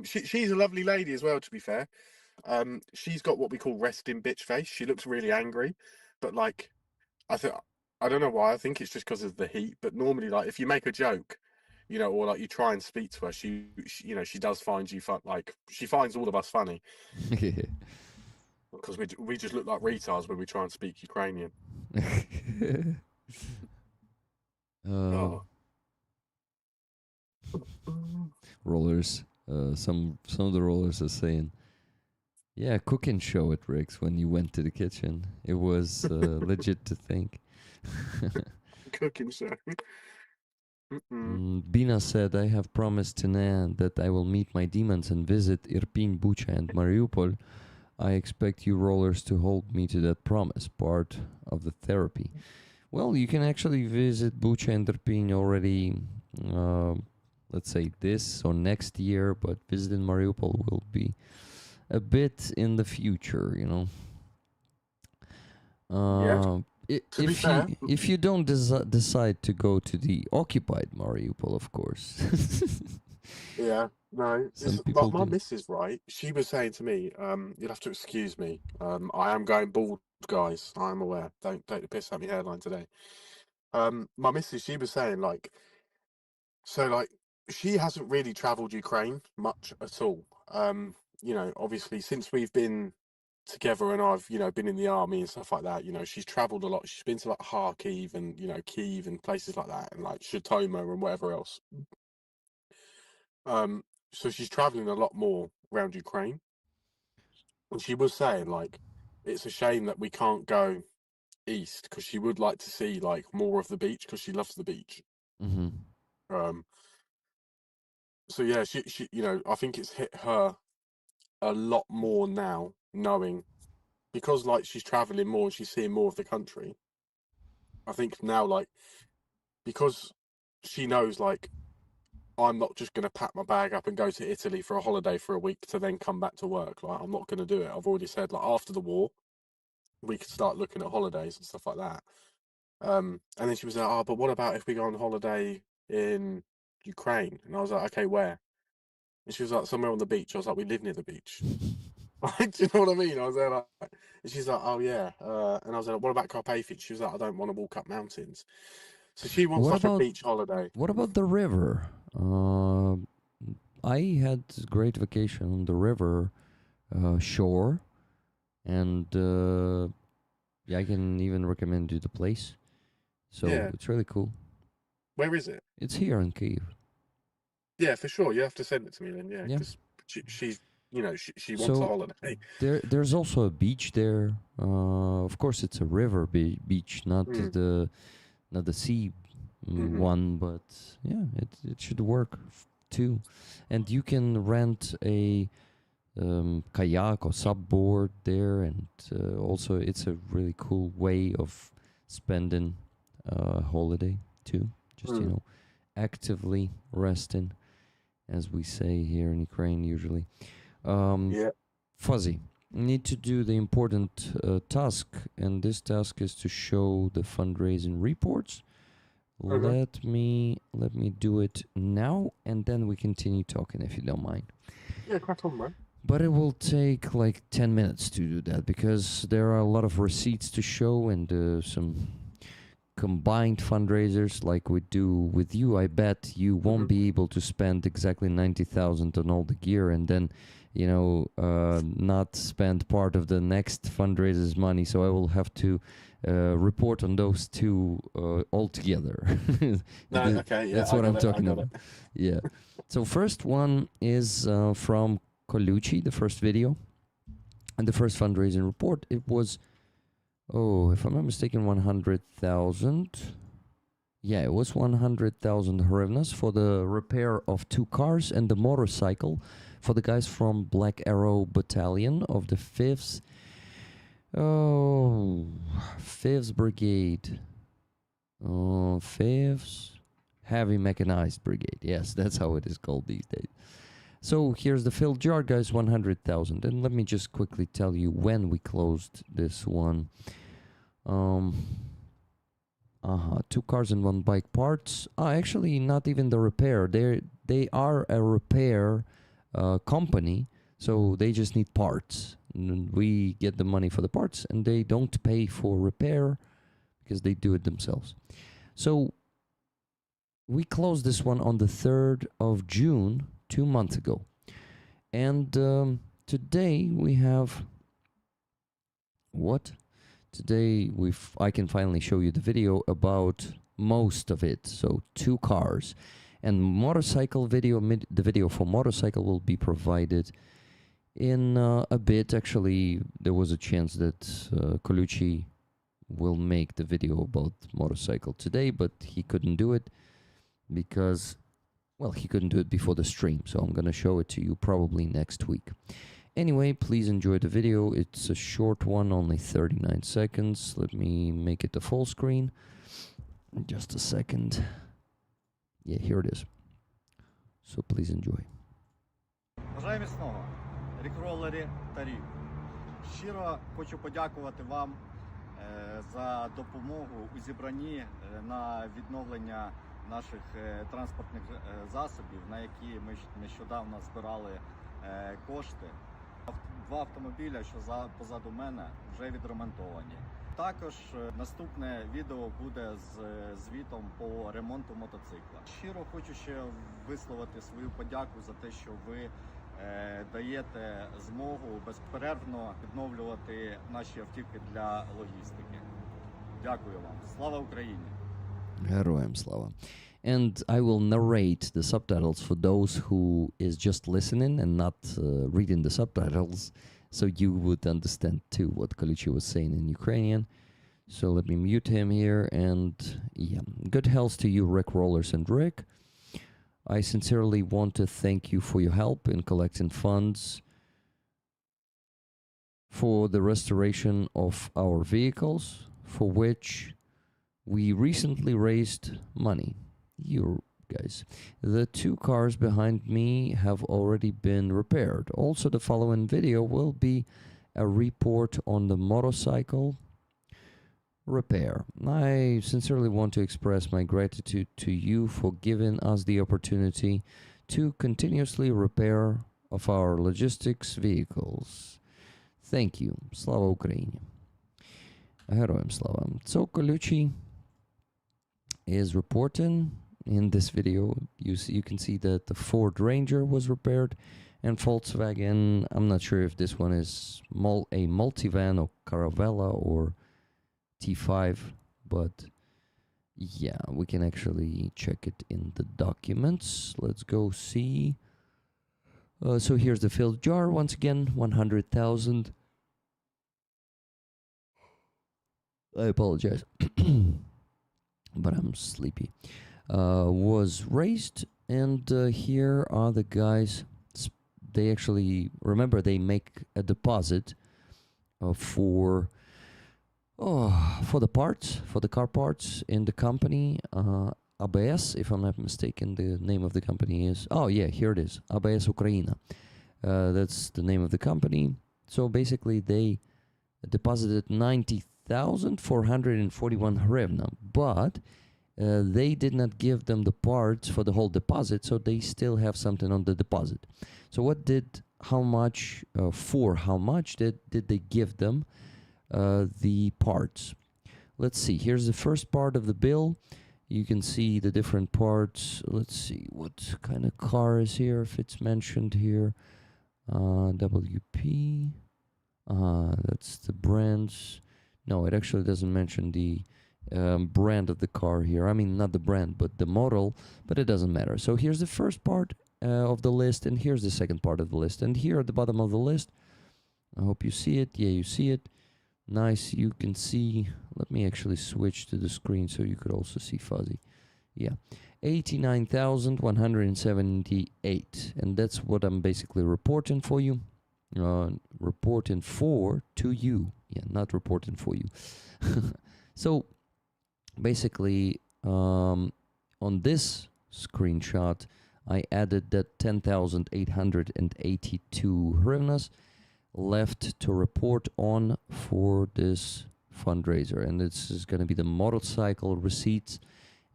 She's a lovely lady as well, to be fair. She's got what we call resting bitch face. She looks really angry, but like I think I don't know why. I think it's just because of the heat. But normally, like if you make a joke, or like you try and speak to her, she does find you fun. Like she finds all of us funny because we just look like retards when we try and speak Ukrainian. Oh. Rollers. Some of the rollers are saying, "Yeah, cooking show at Rick's when you went to the kitchen. It was legit to think." Cooking show. Bina said, "I have promised Tanan that I will meet my demons and visit Irpin, Bucha, and Mariupol. I expect you rollers to hold me to that promise, part of the therapy." Well, you can actually visit Bucha and Irpin already, let's say this or next year, but visiting Mariupol will be a bit in the future, Yeah. To be fair, if you don't decide to go to the occupied Mariupol, of course. yeah, no. Some Like people my do. missus, right? She was saying to me, you'll have to excuse me. I am going bald, guys. I am aware. Don't take the piss out of my hairline today. My missus, she was saying like, so like she hasn't really travelled Ukraine much at all. Obviously since we've been together and I've been in the army and stuff like that, she's travelled a lot. She's been to like Kharkiv and Kyiv and places like that and like Shatoma and whatever else. So she's traveling a lot more around Ukraine, and she was saying like it's a shame that we can't go east because she would like to see like more of the beach because she loves the beach. Mm-hmm. So yeah, she I think it's hit her a lot more now, knowing because like she's traveling more and she's seeing more of the country. I think now like because she knows like I'm not just going to pack my bag up and go to Italy for a holiday for a week to then come back to work. Like I'm not going to do it. I've already said like after the war, we could start looking at holidays and stuff like that. And then she was like, "Oh, but what about if we go on holiday in Ukraine?" And I was like, "Okay, where?" And she was like, "Somewhere on the beach." I was like, "We live near the beach." Do you know what I mean? I was there like, and she's like, "Oh yeah," and I was like, "What about Carpathian?" She was like, "I don't want to walk up mountains." So she wants What like a about beach holiday. what about the river? I had great vacation on the river shore, and Yeah, I can even recommend you the place. So Yeah. it's really cool. Where is it? It's here in Kyiv. Yeah, for sure. You have to send it to me then. Yeah, Yeah. because she's, she wants a So holiday. there's also a beach there. Of course, it's a river beach, not Mm. the sea Mhm. one, but yeah, it should work too. And you can rent a kayak or subboard there, and also it's a really cool way of spending a holiday too. Just actively resting, as we say here in Ukraine usually. Yeah. Fuzzy, need to do the important task, and this task is to show the fundraising reports. Okay. Let me do it now, and then we continue talking if you don't mind. Yeah, crack on, man. But it will take like 10 minutes to do that because there are a lot of receipts to show and some combined fundraisers like we do with you. I bet you won't be able to spend exactly 90,000 on all the gear and then, not spend part of the next fundraiser's money. So I will have to report on those two all together. No, okay, yeah, That's I what got I'm it, talking I got about. Yeah. So first one is from Colucci, the first video, and the first fundraising report. It was, if I'm not mistaken, 100,000. Yeah, it was 100,000 hryvnias for the repair of 2 cars and the motorcycle for the guys from Black Arrow Battalion of the 5th Brigade. 5th Heavy Mechanized Brigade. Yes, that's how it is called these days. So here's the filled jar, guys, 100,000. And let me just quickly tell you when we closed this one. 2 cars and 1 bike parts. Actually, not even the repair. They are a repair company, so they just need parts. And we get the money for the parts, and they don't pay for repair because they do it themselves. So we closed this one on the 3rd of June, 2 months ago. And today we have... What? Today I can finally show you the video about most of it. So 2 cars. And motorcycle video, the video for motorcycle will be provided in a bit. Actually, there was a chance that Colucci will make the video about motorcycle today, but he couldn't do it because, well, he couldn't do it before the stream. So I'm going to show it to you probably next week. Anyway, please enjoy the video. It's a short one, only 39 seconds. Let me make it the full screen. Just a second. Yeah, here it is. So please enjoy. Бажаю міцного, рік-ролери та рік. Щиро хочу подякувати вам за допомогу у зібранні на відновлення наших транспортних засобів, на які ми нещодавно збирали кошти. 2 автомобіля, що позаду мене, вже відремонтовані. Також наступне відео буде з звітом по ремонту мотоцикла. Щиро хочу ще висловити свою подяку за те, що ви даєте змогу безперервно відновлювати наші автівки для логістики. Дякую вам. Слава Україні! Героям слава. And I will narrate the subtitles for those who is just listening and not reading the subtitles, so you would understand too what Colucci was saying in Ukrainian. So let me mute him here, and yeah, good health to you, Rick Rollers and Rick. I sincerely want to thank you for your help in collecting funds for the restoration of our vehicles, for which we recently raised money. You guys. The 2 cars behind me have already been repaired. Also, the following video will be a report on the motorcycle repair. I sincerely want to express my gratitude to you for giving us the opportunity to continuously repair of our logistics vehicles. Thank you. Slava Ukraini. Героям слава. So Colucci is reporting in this video. You can see that the Ford Ranger was repaired, and Volkswagen, I'm not sure if this one is a multivan or Caravella or T5, but yeah, we can actually check it in the documents. Let's go see. So here's the filled jar once again, 100,000. I apologize, but I'm sleepy. Was raised, and here are the guys. They actually, remember, they make a deposit for the parts, for the car parts in the company. ABS, if I'm not mistaken, the name of the company is, oh yeah, here it is, ABS Ukraina. That's the name of the company. So basically they deposited 90,441 hryvnia, but they did not give them the parts for the whole deposit, so they still have something on the deposit. So how much did they give them the parts? Let's see, here's the first part of the bill. You can see the different parts. Let's see what kind of car is here, if it's mentioned here. WP. That's the brands. No, it actually doesn't mention the brand of the car here. I mean, not the brand, but the model, but it doesn't matter. So here's the first part of the list, and here's the second part of the list. And here at the bottom of the list, I hope you see it. Yeah, you see it. Nice, you can see, let me actually switch to the screen so you could also see fuzzy. Yeah, 89,178, and that's what I'm basically reporting for you. Reporting to you. Yeah, not reporting for you. So basically, on this screenshot, I added that 10,882 hryvnias left to report on for this fundraiser, and this is going to be the motorcycle receipts,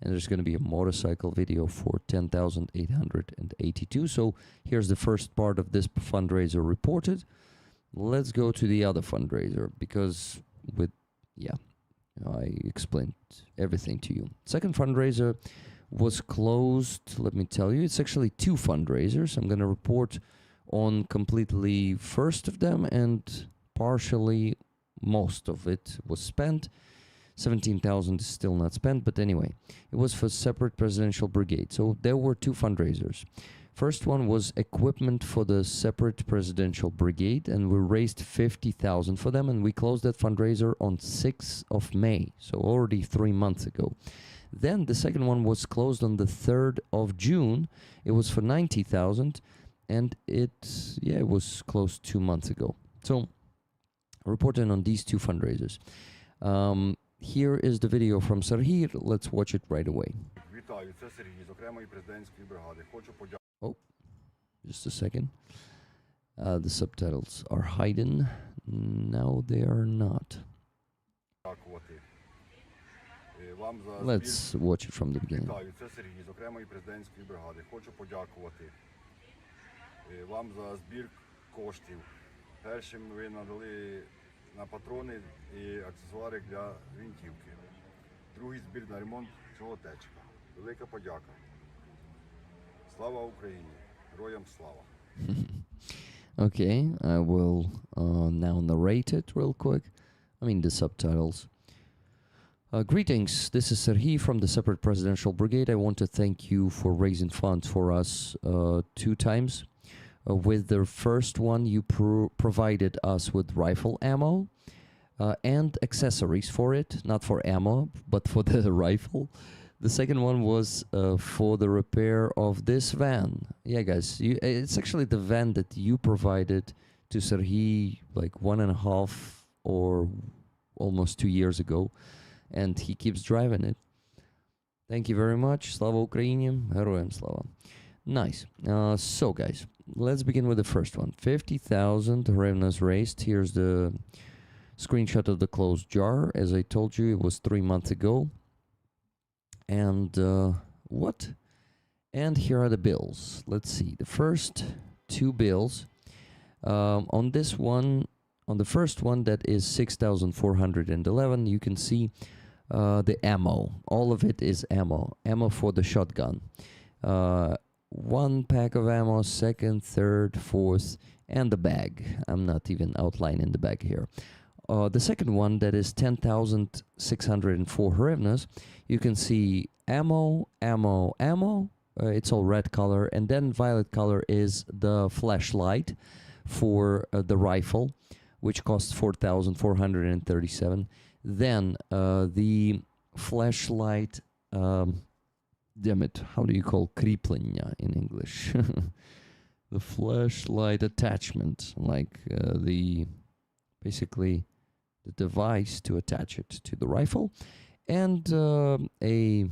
and there's going to be a motorcycle video for 10,882. So here's the first part of this fundraiser reported. Let's go to the other fundraiser, because I explained everything to you. Second fundraiser was closed. Let me tell you, it's actually two fundraisers. I'm going to report on completely first of them, and partially most of it was spent. 17,000 is still not spent, but anyway, it was for separate presidential brigade. So there were two fundraisers. First one was equipment for the separate presidential brigade, and we raised 50,000 for them, and we closed that fundraiser on 6th of May, so already 3 months ago. Then the second one was closed on the 3rd of June. It was for 90,000. And it was closed 2 months ago. So, reporting on these two fundraisers. Here is the video from Serhiy. Let's watch it right away. Вітаю, це Сергій з окремої президентської бригади. Хочу подякувати. Oh, just a second. The subtitles are hidden. No, they are not. Вам за Let's watch it from the beginning. Вітаю, це Сергій з окремої президентської бригади. Хочу подякувати вам за збір коштів. Першим ви надали на патрони і аксесуари для гвинтівки. Другий збір на ремонт цього течка. Велика подяка. Слава Україні! Героям слава! Okay, I will now narrate it real quick. I mean the subtitles. Greetings, this is Serhiy from the Separate Presidential Brigade. I want to thank you for raising funds for us 2 times. With the first one, you provided us with rifle ammo and accessories for it, not for ammo, but for the rifle. The second one was for the repair of this van. Yeah, guys, it's actually the van that you provided to Serhiy like 1.5 or almost 2 years ago, and he keeps driving it. Thank you very much. Slava Ukraini, Героям слава. Nice. So, guys, let's begin with the first one. 50,000 hryvnias raised. Here's the screenshot of the closed jar. As I told you, it was 3 months ago. And what? And here are the bills. Let's see. The first 2 bills. On this one, on the first one, that is 6,411. You can see the ammo. All of it is ammo. Ammo for the shotgun. 1 pack of ammo, second, third, fourth, and the bag. I'm not even outlining the bag here. the second one, that is 10,604 hryvnias, you can see ammo, ammo, ammo. It's all red color, and then violet color is the flashlight for the rifle, which costs 4,437. Then the flashlight, damn it, how do you call kriplення in English? The flashlight attachment, like basically the device to attach it to the rifle, and a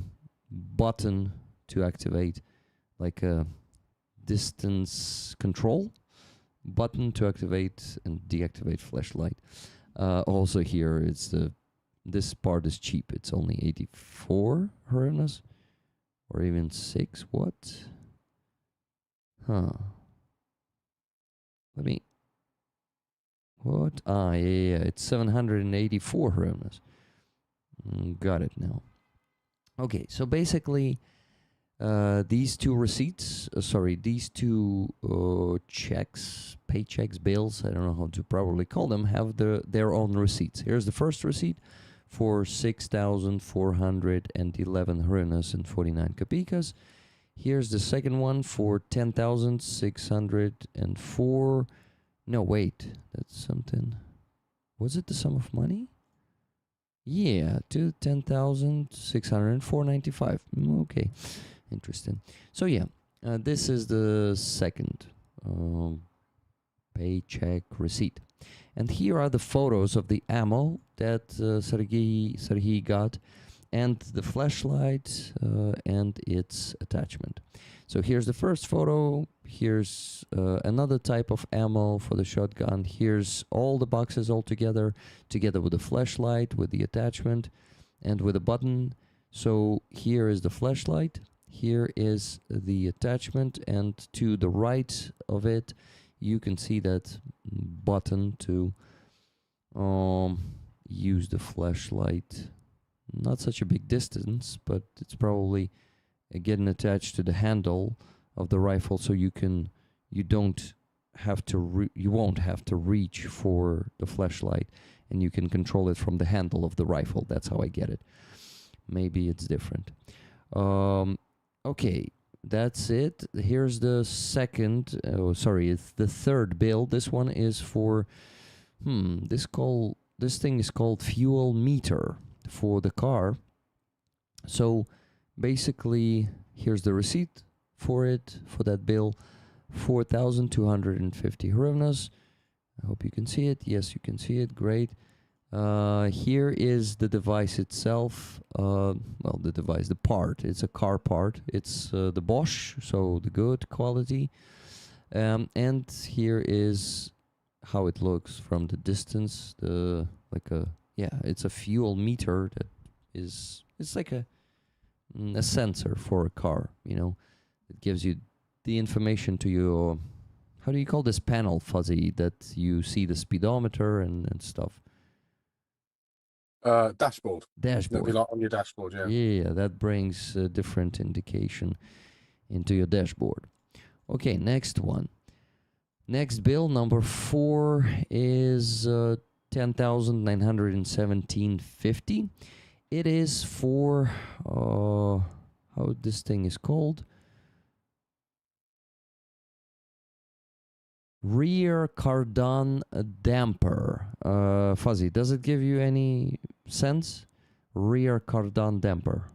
button to activate, like a distance control button to activate and deactivate flashlight. Also here, this part is cheap. It's only 84 hryvnias, or even 6. What? Huh. What? Yeah. It's 784 hryvnias. Got it now. Okay, so basically, these two receipts, these two paychecks, bills, I don't know how to properly call them, have their own receipts. Here's the first receipt for 6,411 hryvnias and 49 kopykas. Here's the second one for 10,604. No, wait, that's something. Was it the sum of money? Yeah, to 10,604.95. Okay, interesting. So yeah, this is the second paycheck receipt. And here are the photos of the ammo that Sergei got, and the flashlight and its attachment. So here's the first photo. Here's another type of ammo for the shotgun. Here's all the boxes all together with the flashlight, with the attachment, and with a button. So here is the flashlight. Here is the attachment, and to the right of it, you can see that button to use the flashlight. Not such a big distance, but it's probably getting attached to the handle of the rifle, so you won't have to reach for the flashlight, and you can control it from the handle of the rifle. That's how I get it. Maybe it's different. Okay, that's it. Here's the second. It's the third bill. This one is for this thing is called fuel meter for the car. So basically, here's the receipt for that bill, 4,250 hryvnias. I hope you can see it. Yes, you can see it. Great. Here is the device itself. The part. It's a car part. It's the Bosch, so the good quality. And here is how it looks from the distance. It's a fuel meter that it's like a sensor for a car, it gives you the information to your, how do you call this panel, Fuzzy, that you see the speedometer and stuff? Dashboard. That'll be like on your dashboard, yeah. Yeah, that brings a different indication into your dashboard. Okay, next one. Next bill, number 4, is 10,917.50. It is for, how this thing is called? Rear cardan damper. Fuzzy, does it give you any sense? Rear cardan damper.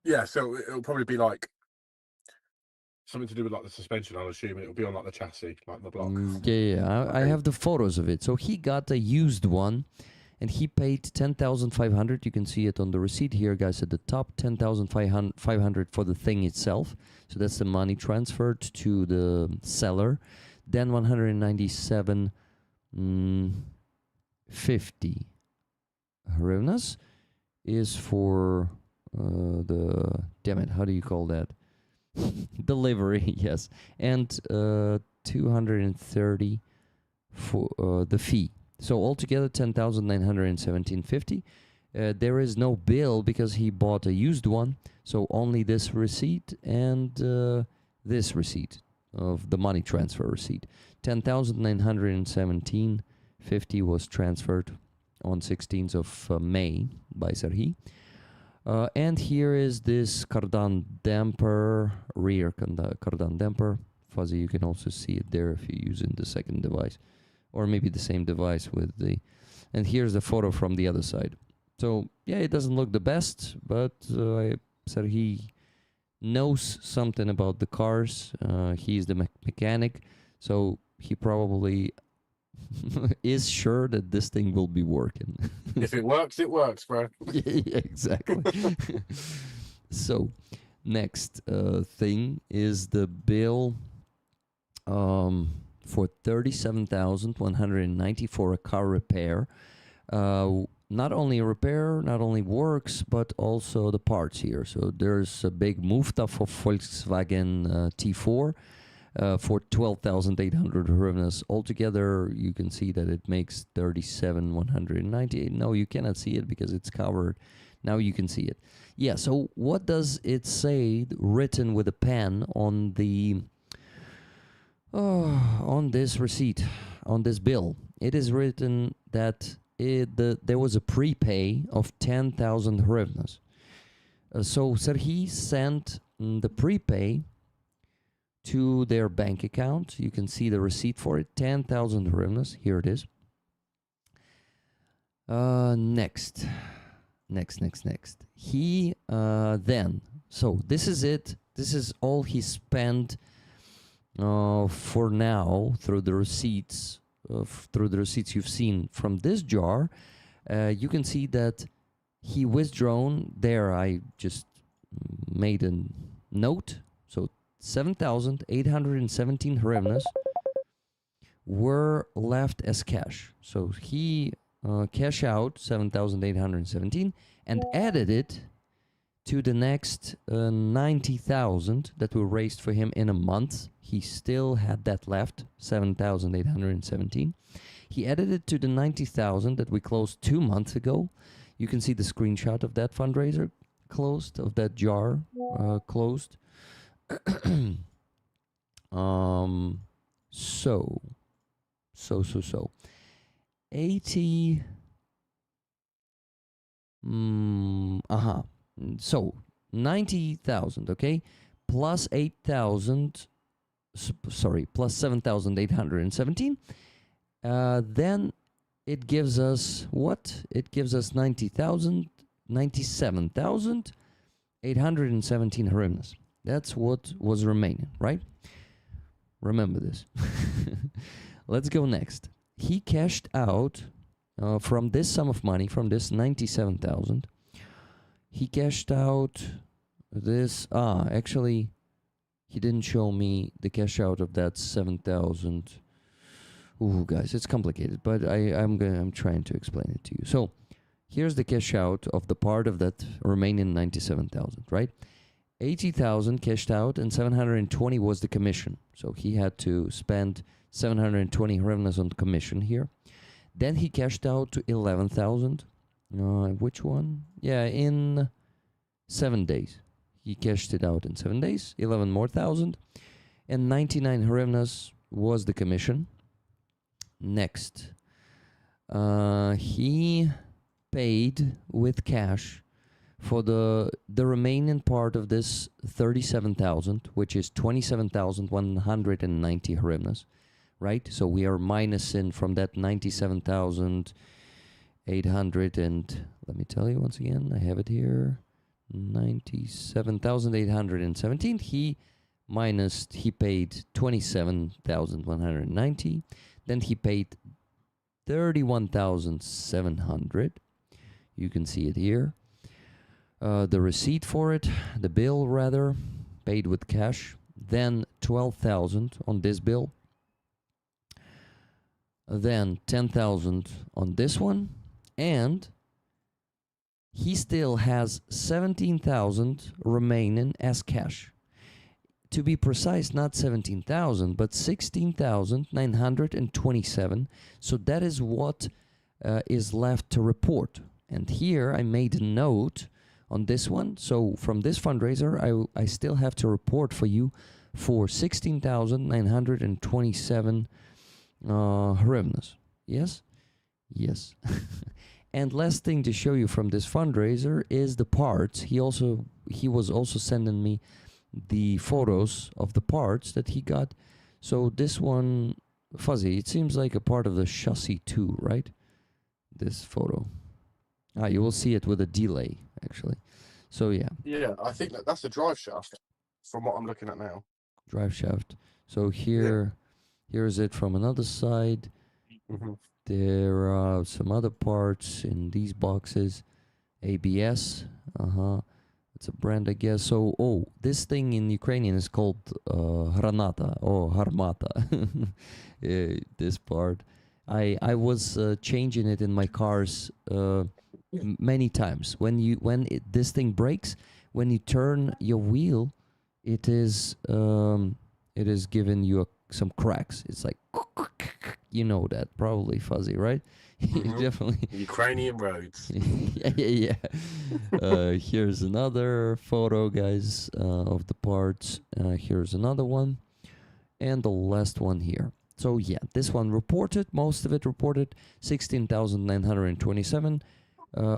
Yeah, so it'll probably be like something to do with like the suspension, I'll assume. It'll be on like the chassis, like the block. I have the photos of it. So he got a used one, and he paid 10,500. You can see it on the receipt here, guys, at the top. 10,500 for the thing itself. So that's the money transferred to the seller. Then 197.50 hryvnias is for how do you call that? Delivery, yes. And 230 for the fee. So altogether 10,917.50. There is no bill because he bought a used one. So only this receipt and this receipt of the money transfer receipt. 10,917.50 was transferred on 16th of May by Serhi. And here is this cardan damper, rear cardan damper. Fuzzy, you can also see it there if you're using the second device, or maybe the same device with the, and here's the photo from the other side. So yeah, it doesn't look the best, but Serhi knows something about the cars. He's the mechanic, so he probably is sure that this thing will be working. If it works, bro. Yeah, exactly. So next thing is the bill for 37,190 for a car repair. Not only repair, not only works, but also the parts here. So there's a big mufta for Volkswagen T4 for 12,800 hryvnias. Altogether, you can see that it makes 37,190. No, you cannot see it because it's covered. Now you can see it. Yeah, so what does it say written with a pen on the on this receipt, on this bill? It is written that there was a prepay of 10,000 hryvnias. So Serhi sent the prepay to their bank account. You can see the receipt for it, 10,000 hryvnias. Here it is. Next. He then, so this is it. This is all he spent for now through the receipts. Through the receipts you've seen from this jar. You can see that he withdrawn there. I just made a note. So 7,817 hryvnias were left as cash. So he cash out 7,817 and added it to the next 90,000 that were raised for him in a month. He still had that left, 7,817. He added it to the 90,000 that we closed 2 months ago. You can see the screenshot of that fundraiser closed, of that jar closed. So 80 so 90,000, okay, plus 8,000, sorry, plus 7,817, then it gives us what? It gives us 97,817 hryvnias. That's what was remaining, right? Remember this. Let's go next. He cashed out from this sum of money, from this 97,000. He cashed out this. Actually, he didn't show me the cash out of that 7,000. Ooh, guys, it's complicated, but I'm trying to explain it to you. So here's the cash out of the part of that remaining 97,000, right? 80,000 cashed out and 720 was the commission. So he had to spend 720 hryvnias on commission here. Then he cashed out to 11,000. Which one? Yeah, in 7 days. He cashed it out in 7 days, 11 more thousand. And 99 hryvnias was the commission. Next, he paid with cash for the remaining part of this 37,000, which is 27,190 hryvnias, right? So we are minusing from that 97,800, and let me tell you once again, I have it here, 97,817. He paid 27,190. Then he paid 31,700. You can see it here. The receipt for it, the bill rather, paid with cash. Then 12,000 on this bill. Then 10,000 on this one. And he still has 17,000 remaining as cash. To be precise, not 17,000, but 16,927. So that is what is left to report. And here I made a note on this one. So from this fundraiser, I still have to report for you for 16,927 hryvnias. Yes? Yes. And last thing to show you from this fundraiser is the parts. He was also sending me the photos of the parts that he got. So this one, Fuzzy, it seems like a part of the chassis too, right? This photo. You will see it with a delay, actually. So yeah. Yeah, I think that's the drive shaft from what I'm looking at now. Drive shaft. So here's it from another side. Mm-hmm. There are some other parts in these boxes. ABS. It's a brand, I guess. So, this thing in Ukrainian is called Hranata or Harmata. This part. I was changing it in my cars many times. When this thing breaks, when you turn your wheel, it is giving you some cracks. It's like, you know that probably, Fuzzy, right? Definitely. Ukrainian roads. yeah. Here's another photo, guys, of the parts. Here's another one, and the last one here. So yeah, this one reported, most of it reported, 16,927.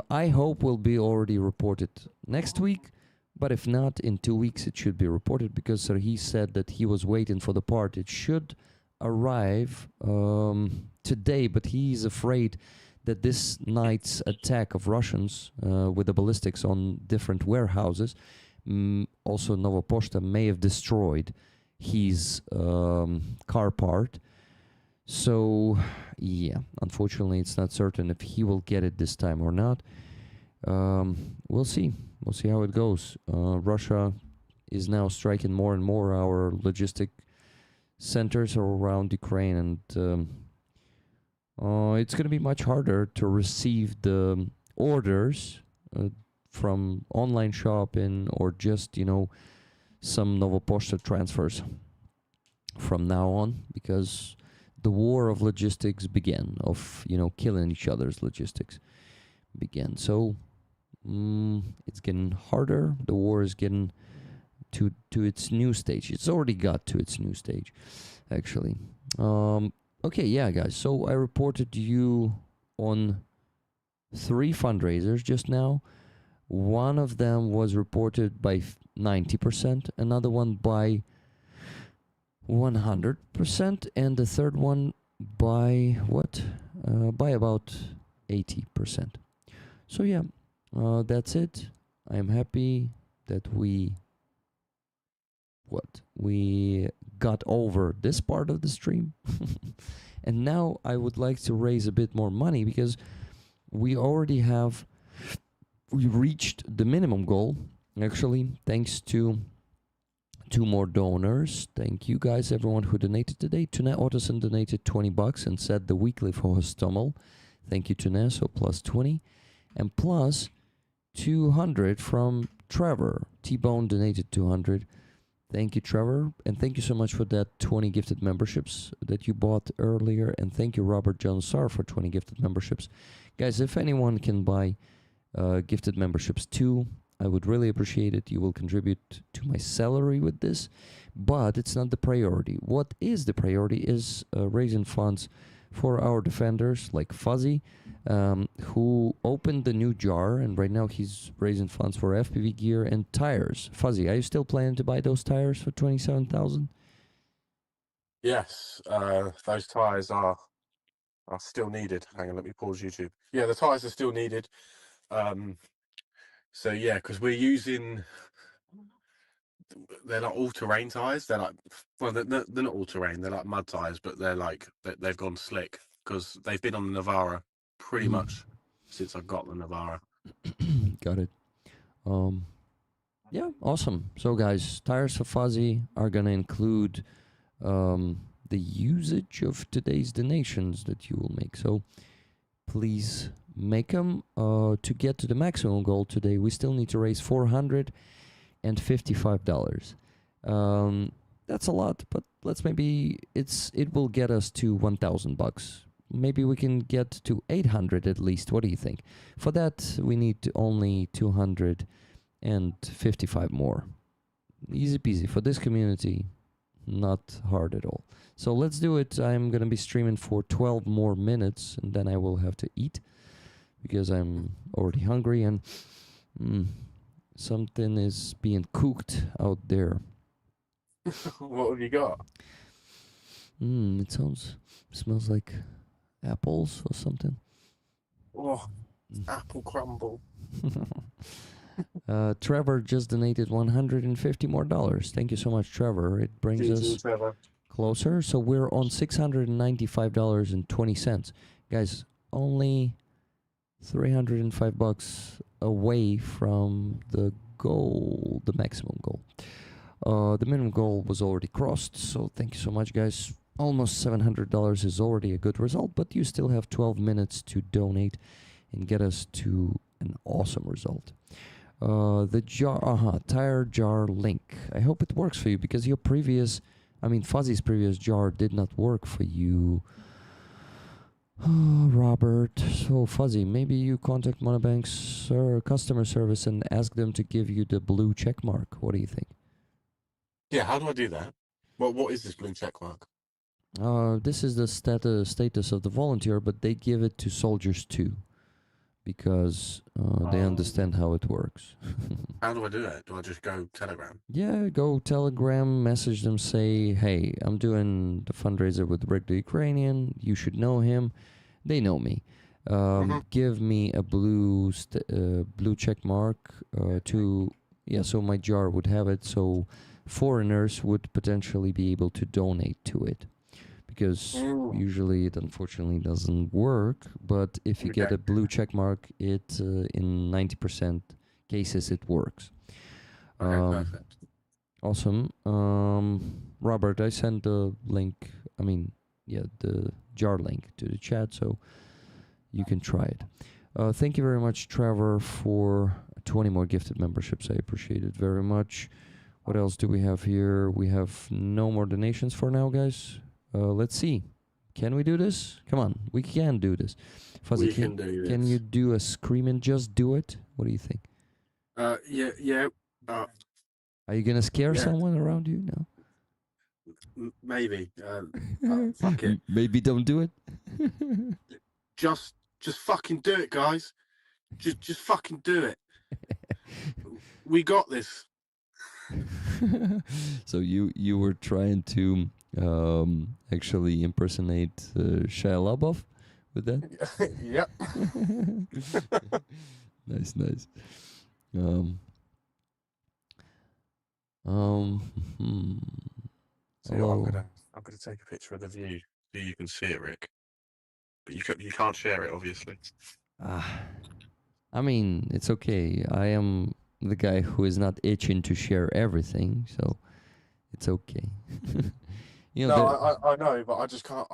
I hope will be already reported next week, but if not, in 2 weeks it should be reported, because he said that he was waiting for the part. It should arrive today, but he's afraid that this night's attack of Russians with the ballistics on different warehouses, also Novopochta, may have destroyed his car part. So yeah, unfortunately it's not certain if he will get it this time or not. We'll see how it goes. Russia is now striking more and more our logistic centers around Ukraine, and it's going to be much harder to receive the orders from online shopping or just, some Novopochta transfers from now on, because the war of logistics began, of, killing each other's logistics began. So it's getting harder. The war is getting to its new stage. It's already got to its new stage, actually. Okay, yeah, guys. So I reported you on 3 fundraisers just now. One of them was reported by 90%, another one by 100%, and the third one by what? By about 80%. So yeah, that's it. I'm happy that we got over this part of the stream. And now I would like to raise a bit more money, because we reached the minimum goal, actually, thanks to 2 more donors. Thank you guys, everyone who donated today. Tune Ottoson donated $20 and said the weekly for Hostomel. Thank you, Tune. So plus 20, and plus 200 from Trevor. T-Bone donated 200. Thank you, Trevor, and thank you so much for that 20 gifted memberships that you bought earlier, and thank you, Robert John Sar, for 20 gifted memberships. Guys, if anyone can buy gifted memberships too, I would really appreciate it. You will contribute to my salary with this, but it's not the priority. What is the priority is raising funds for our defenders like Fuzzy, who opened the new jar, and right now he's raising funds for FPV gear and tires. Fuzzy, are you still planning to buy those tires for 27,000? Yes, those tyres are still needed. Hang on, let me pause YouTube. Yeah, the tyres are still needed. So yeah, because we're using, they're like all-terrain tyres. They're like, well, they're not all-terrain. They're like mud tyres, but they're like they've gone slick because they've been on the Navara pretty much since I got the Navara. Got it. Yeah, awesome. So guys, tires for Fuzzy are gonna include the usage of today's donations that you will make. So please make them. To get to the maximum goal today, we still need to raise $455. That's a lot, but it will get us to $1,000. Maybe we can get to 800 at least. What do you think? For that, we need only 255 more. Easy peasy. For this community, not hard at all. So let's do it. I'm going to be streaming for 12 more minutes, and then I will have to eat, because I'm already hungry and something is being cooked out there. What have you got? It smells like apples or something. Oh, apple crumble. Trevor just donated $150 more. Thank you so much, Trevor. It brings us closer. So we're on $695.20. Guys, only $305 away from the goal, the maximum goal. The minimum goal was already crossed, so thank you so much, guys. Almost $700 is already a good result, but you still have 12 minutes to donate and get us to an awesome result. The tire jar link. I hope it works for you because your Fuzzy's previous jar did not work for you. Oh, Robert. So, Fuzzy, maybe you contact Monobank's customer service and ask them to give you the blue check mark. What do you think? Yeah, how do I do that? What is this blue check mark? This is the status of the volunteer, but they give it to soldiers too, because they understand how it works. How do I do that? Do I just go Telegram? Yeah, go Telegram, message them, say, hey, I'm doing the fundraiser with Rick the Ukrainian. You should know him. They know me. Give me a blue check mark so my jar would have it, so foreigners would potentially be able to donate to it. Because usually it unfortunately doesn't work, but if you get a blue check mark, it in 90% cases it works. Perfect. Awesome. Robert, I sent the link, the jar link to the chat, so you can try it. Thank you very much, Trevor, for 20 more gifted memberships. I appreciate it very much. What else do we have here? We have no more donations for now, guys. Let's see. Can we do this? Come on, we can do this. Fuzzy, can do this. Can you do a scream and just do it? What do you think? Yeah. Are you gonna scare someone around you? No. Maybe. Fuck it. Maybe don't do it. Just fucking do it, guys. Just fucking do it. We got this. So you were trying to actually impersonate Shia LaBeouf with that? Yep. Nice. So I'm gonna take a picture of the view so you can see it, Rick. But you can't share it, obviously. It's okay. I am the guy who is not itching to share everything, so it's okay. I know, but I just can't.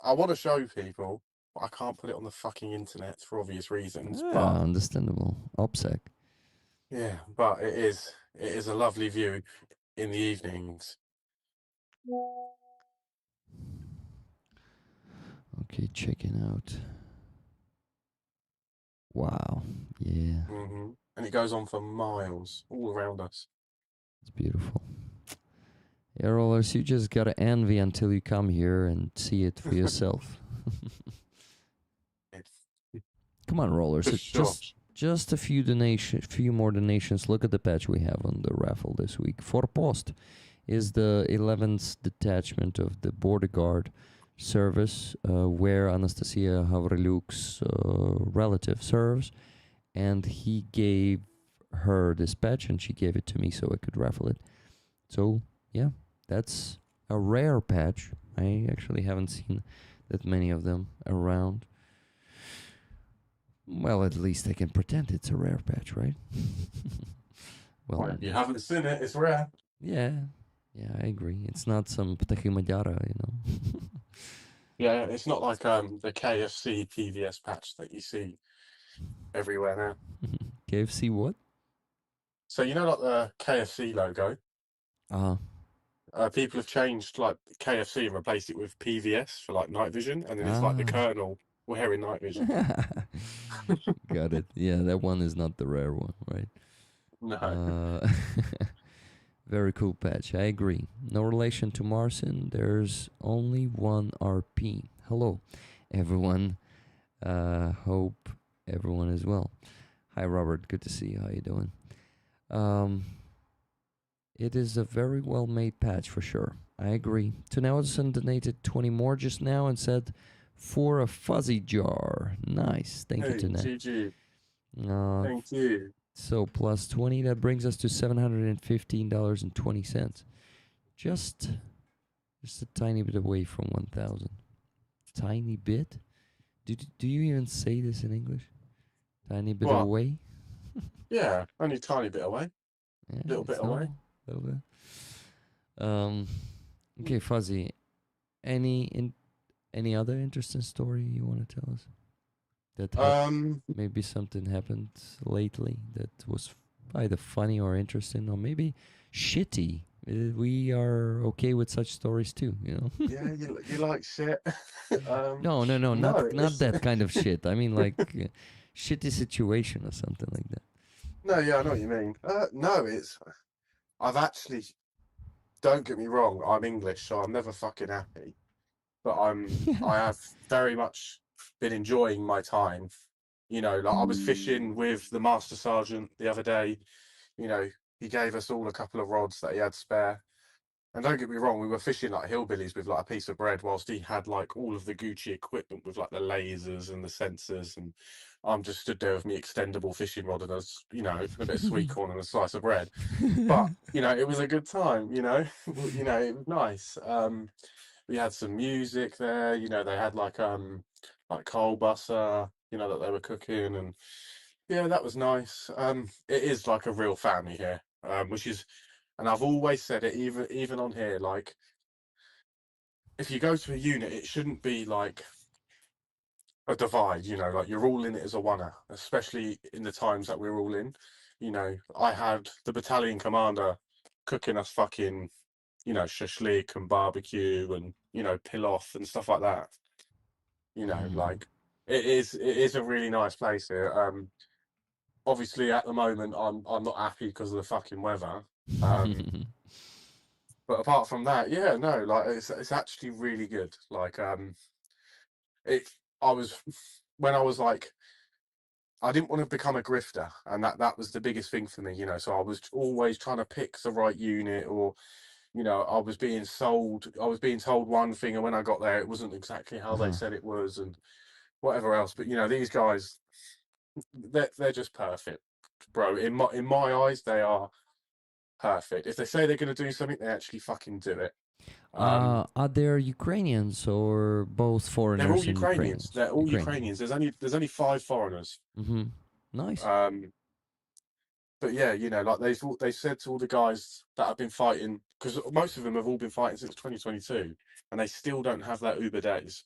I want to show people, but I can't put it on the fucking internet for obvious reasons. But understandable. OPSEC. Yeah, but it is a lovely view in the evenings. Okay, checking out. Wow. Yeah. And it goes on for miles all around us. It's beautiful. Yeah, Rollers, you just gotta envy until you come here and see it for yourself. Come on, Rollers. It's just a few more donations. Look at the patch we have on the raffle this week. Forpost is the 11th detachment of the Border Guard service, where Anastasia Havrelyuk's relative serves, and he gave her this patch, and she gave it to me so I could raffle it. So, yeah, that's a rare patch. I actually haven't seen that many of them around. Well, at least I can pretend it's a rare patch, right? Well, you haven't seen it, it's rare. Yeah, I agree. It's not some Ptachy Magyara, Yeah, it's not like the KFC PVS patch that you see everywhere now. KFC what? So you know, like the KFC logo. People have changed like KFC and replaced it with PVS for like night vision, and then it's like the Colonel wearing night vision. Got it. Yeah, that one is not the rare one, right? No. Very cool patch. I agree. No relation to Marcin. There's only one RP. Hello, everyone. Hope everyone as well. Hi, Robert. Good to see you. How you doing? It is a very well-made patch for sure. I agree. Tunelson donated 20 more just now and said, for a fuzzy jar. Nice. Thank you, Hey, Tune. GG. Uh, Thank you. so plus 20, that brings us to $715.20. Just a tiny bit away from 1,000. Tiny bit? Do you even say this in English? Tiny bit What? away? Yeah, only a tiny bit away. Yeah, Little bit it's away. A little bit. Okay, Fuzzy. Any other interesting story you want to tell us? That maybe something happened lately that was either funny or interesting, or maybe shitty. We are okay with such stories too, you know. Yeah, you like shit. No, not it's... that kind of shit. I mean, like shitty situation or something like that. No, yeah, I know what you mean. No, I've actually, don't get me wrong, I'm English, so I'm never fucking happy. But I have very much been enjoying my time. You know, like I was fishing with the Master Sergeant the other day. You know, he gave us all a couple of rods that he had spare. And don't get me wrong, we were fishing like hillbillies with like a piece of bread, whilst he had like all of the Gucci equipment with like the lasers and the sensors. And I'm just stood there with my extendable fishing rod and you know, a bit of sweet corn and a slice of bread. But, you know, it was a good time, you know, you know, it was nice. We had some music there, you know, they had like coal butter, you know, that they were cooking, and yeah, that was nice. It is like a real family here, which is, and I've always said it, even on here, like if you go to a unit, it shouldn't be like a divide, you know, like you're all in it as a oneer, especially in the times that we're all in. You know, I had the battalion commander cooking us fucking, you know, shashlik and barbecue and, you know, pilaf and stuff like that. You know, like it is a really nice place here. Obviously at the moment I'm not happy because of the fucking weather. But apart from that, yeah, no, like it's actually really good. Like it I was when I was like I didn't want to become a grifter, and that was the biggest thing for me, you know. So I was always trying to pick the right unit, or you know, I was being told one thing, and when I got there, it wasn't exactly how they said it was, and whatever else. But you know, these guys, they're just perfect, bro. In my eyes, they are perfect. If they say they're going to do something, they actually fucking do it. Are there Ukrainians or both They're all foreigners and Ukrainians. Ukrainians? They're all Ukrainians. There's only 5 foreigners. Nice. But yeah, you know, like they said to all the guys that have been fighting, because most of them have all been fighting since 2022, and they still don't have that Uber days.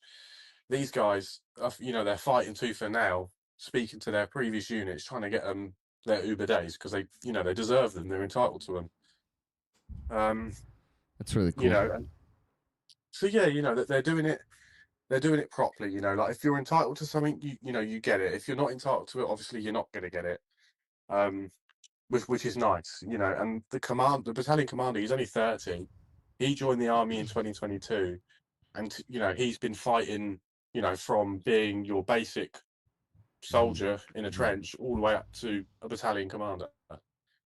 These guys, you know, they're fighting tooth and nail, speaking to their previous units, trying to get them their Uber days because they, you know, they deserve them. They're entitled to them. That's really cool. You know, so yeah, you know that they're doing it. They're doing it properly. You know, like if you're entitled to something, you know, you get it. If you're not entitled to it, obviously you're not going to get it. Which is nice, you know. And the battalion commander, he's only 30. He joined the army in 2022, and you know he's been fighting, you know, from being your basic soldier in a trench all the way up to a battalion commander.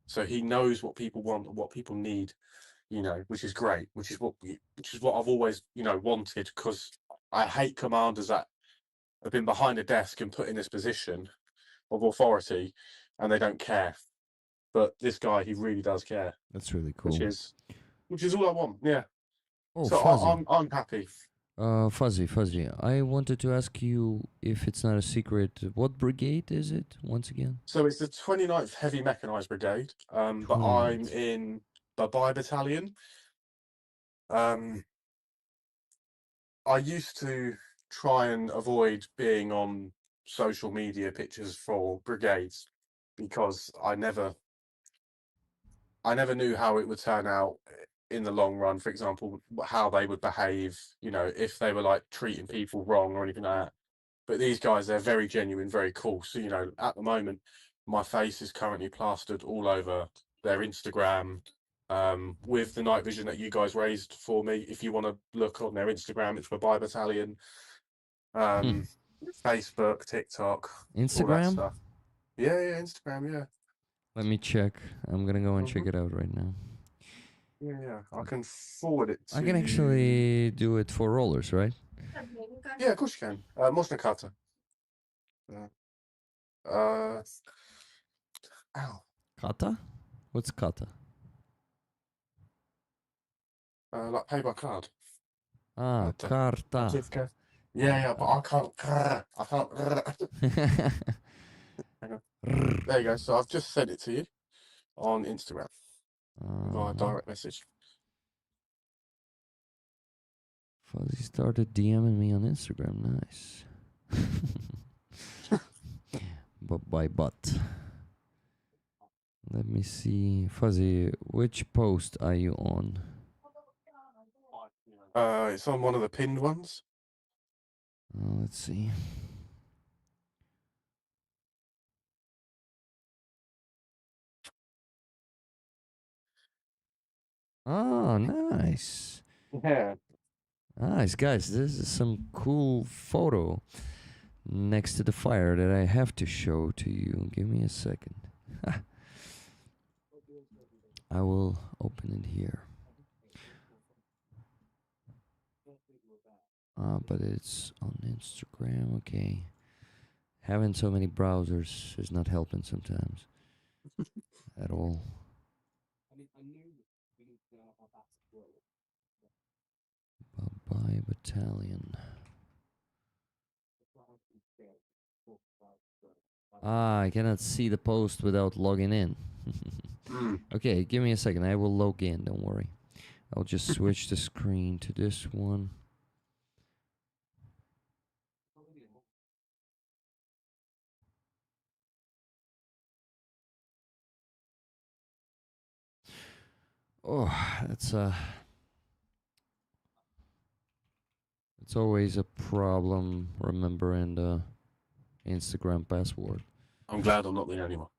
So he knows what people want and what people need, you know, which is great. Which is what I've always, you know, wanted, because I hate commanders that have been behind a desk and put in this position of authority and they don't care. But this guy, he really does care. That's really cool. Which is all I want. Yeah. Oh, So Fuzzy. I'm happy. Fuzzy. I wanted to ask you, if it's not a secret, what brigade is it once again? So it's the 29th Heavy Mechanized Brigade. But I'm in Babai Battalion. I used to try and avoid being on social media pictures for brigades because I never knew how it would turn out in the long run. For example, how they would behave, you know, if they were like treating people wrong or anything like that. But these guys, they're very genuine, very cool. So, you know, at the moment, my face is currently plastered all over their Instagram, with the night vision that you guys raised for me. If you want to look on their Instagram, it's for Battalion. Facebook, TikTok, all that Instagram? stuff. Yeah, Instagram, yeah. Let me check. I'm gonna go and check Mhm. it out right now. Yeah. I can forward it to I can you. actually do it for rollers, right? Yeah, of course you can. Można kata. Ow. Kata? What's kata? Like pay by card. Ah, karta. Certificate. Yeah, but I can't. I can't. Hang on. There you go. So I've just sent it to you on Instagram via direct message. Fuzzy started DMing me on Instagram. Nice. But by butt. Let me see. Fuzzy, which post are you on? It's on one of the pinned ones. Let's see. Oh, nice. Yeah. Nice, guys. This is some cool photo next to the fire that I have to show to you. Give me a second. I will open it here. But it's on Instagram. Okay. Having so many browsers is not helping sometimes. At all. Bye battalion. I cannot see the post without logging in. Okay, give me a second. I will log in. Don't worry. I'll just switch the screen to this one. Oh, it's always a problem remembering the Instagram password. I'm glad I'm not the only one.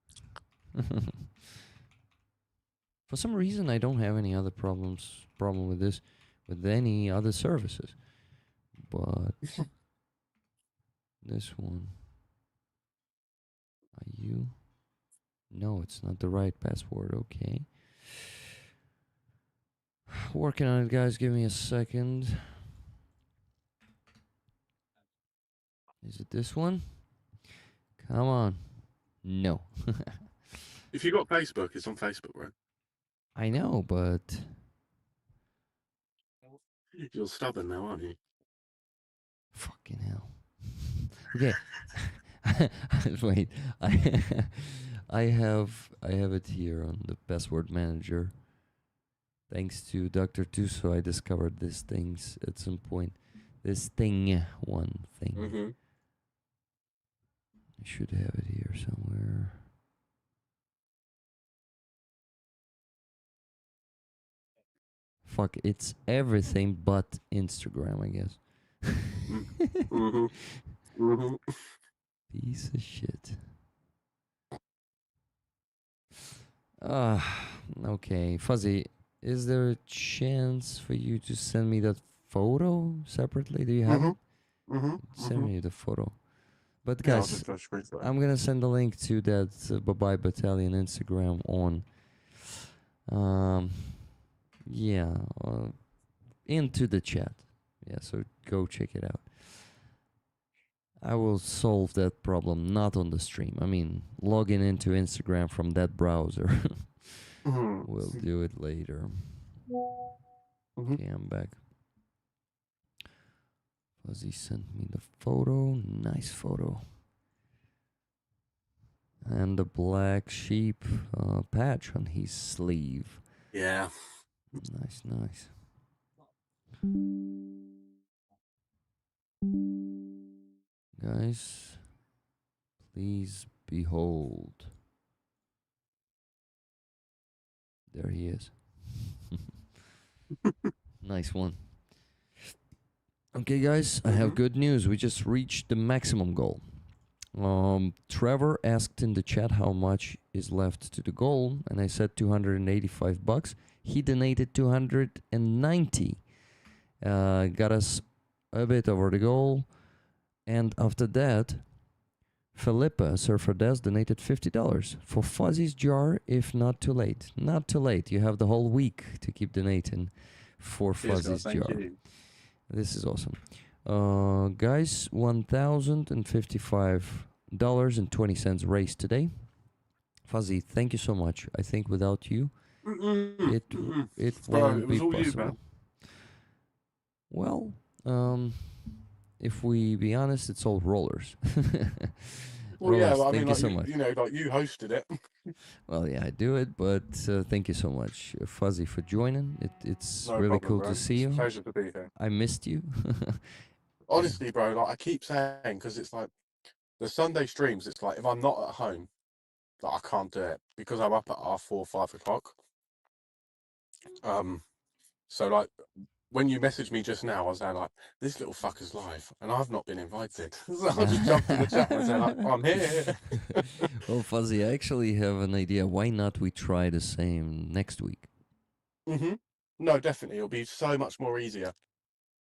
For some reason, I don't have any other problem with this, with any other services. But this one, are you? No, it's not the right password. Okay. Working on it, guys. Give me a second. Is it this one? Come on. No. If you got Facebook, it's on Facebook, right? I know, but You're stubborn now, aren't you? fucking hell. Okay. Wait. I have it here on the password manager. Thanks to Dr. Tuso, I discovered these things at some point. This thing, one thing. Mm-hmm. I should have it here somewhere. Fuck, it's everything but Instagram, I guess. Mm-hmm. Mm-hmm. Piece of shit. Okay. Fuzzy, is there a chance for you to send me that photo separately? Do you have it? Send me the photo. But Yeah, I'll guys, just go straight for it. I'm gonna send a link to that Bye Battalion Instagram on, into the chat. Yeah, so go check it out. I will solve that problem not on the stream. I mean, logging into Instagram from that browser. We'll do it later. Okay, I'm back. Fuzzy sent me the photo. Nice photo. And the black sheep patch on his sleeve. Yeah. Nice, nice. Guys, please behold. There he is. Nice one. Okay, guys, I have good news. We just reached the maximum goal. Trevor asked in the chat how much is left to the goal, and I said $285. He donated 290. Got us a bit over the goal. And after that, Philippa Surfer donated $50 for Fuzzy's jar, if not too late. Not too late. You have the whole week to keep donating for Cheers, Fuzzy's guys. Thank jar. you. This is awesome. Guys, $1,055.20 raised today. Fuzzy, thank you so much. I think without you, it Bro, wouldn't it was be all you, possible. man. Well, if we be honest, it's all rollers. Well, yeah, Rollers, well, I thank mean, you like so much. you know, like you hosted it. Well, yeah, I do it, but thank you so much, Fuzzy, for joining. It's No really problem, cool bro. to see It's a you. pleasure to be here. I missed you. Honestly, bro, like I keep saying, because it's like the Sunday streams. It's like if I'm not at home, like I can't do it because I'm up at 4, 5 o'clock. So like when you messaged me just now, I was there like, this little fucker's live, and I've not been invited. So I just jumped in the chat and I said, like, I'm here. Well, Fuzzy, I actually have an idea. Why not we try the same next week? No, definitely, it'll be so much more easier.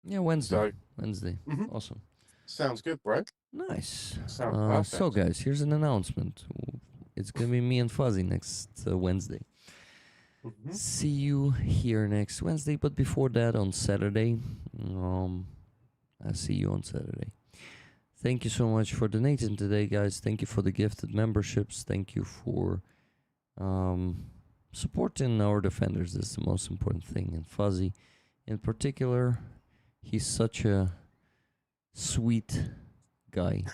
Yeah, Wednesday. So, Wednesday. mhm. Awesome. Sounds good, bro. Nice. Sounds So, perfect. guys, here's an announcement. It's going to be me and Fuzzy next Wednesday. See you here next Wednesday, but before that, on Saturday, I'll see you on Saturday. Thank you so much for donating today, guys. Thank you for the gifted memberships. Thank you for supporting our defenders. That's the most important thing. And Fuzzy, in particular, he's such a sweet guy.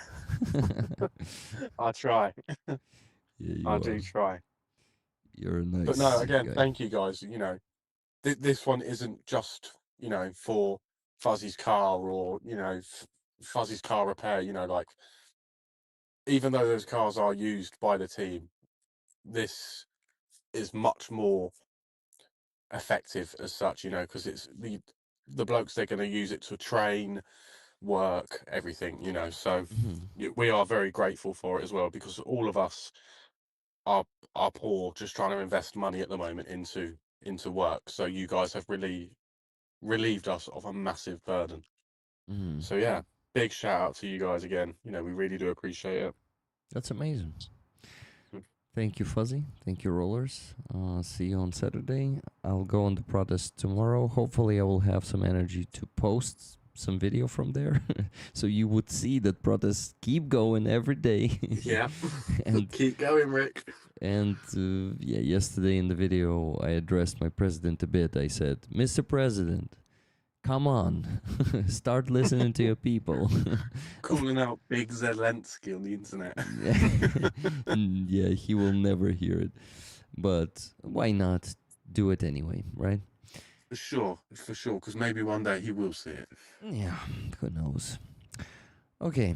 I try. Yeah, you I are. do try. You're a nice But no, again, guy. thank you guys. You know, this one isn't just, you know, for Fuzzy's car or, you know, Fuzzy's car repair. You know, like, even though those cars are used by the team, this is much more effective as such, you know, because it's the blokes, they're going to use it to train, work, everything, you know. So we are very grateful for it as well, because all of us are poor, just trying to invest money at the moment into work. So you guys have really relieved us of a massive burden. So yeah, big shout out to you guys again. You know, we really do appreciate it. That's amazing. Thank you, Fuzzy. Thank you, Rollers. See you on Saturday. I'll go on the protest tomorrow. Hopefully, I will have some energy to post some video from there, so you would see that protests keep going every day. Yeah, and keep going, Rick. And yeah, yesterday in the video, I addressed my president a bit. I said, "Mr. President, come on, start listening to your people." Calling out Big Zelensky on the internet. Yeah, he will never hear it. But why not do it anyway, right? For sure, because maybe one day he will see it. Yeah, who knows? Okay,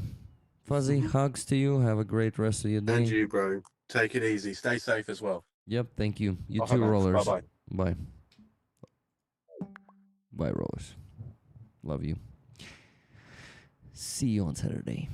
Fuzzy, hugs to you. Have a great rest of your day. And you, bro. Take it easy. Stay safe as well. Yep, thank you. You Bye, too, man. Rollers. Bye-bye. Bye. Bye, Rollers. Love you. See you on Saturday.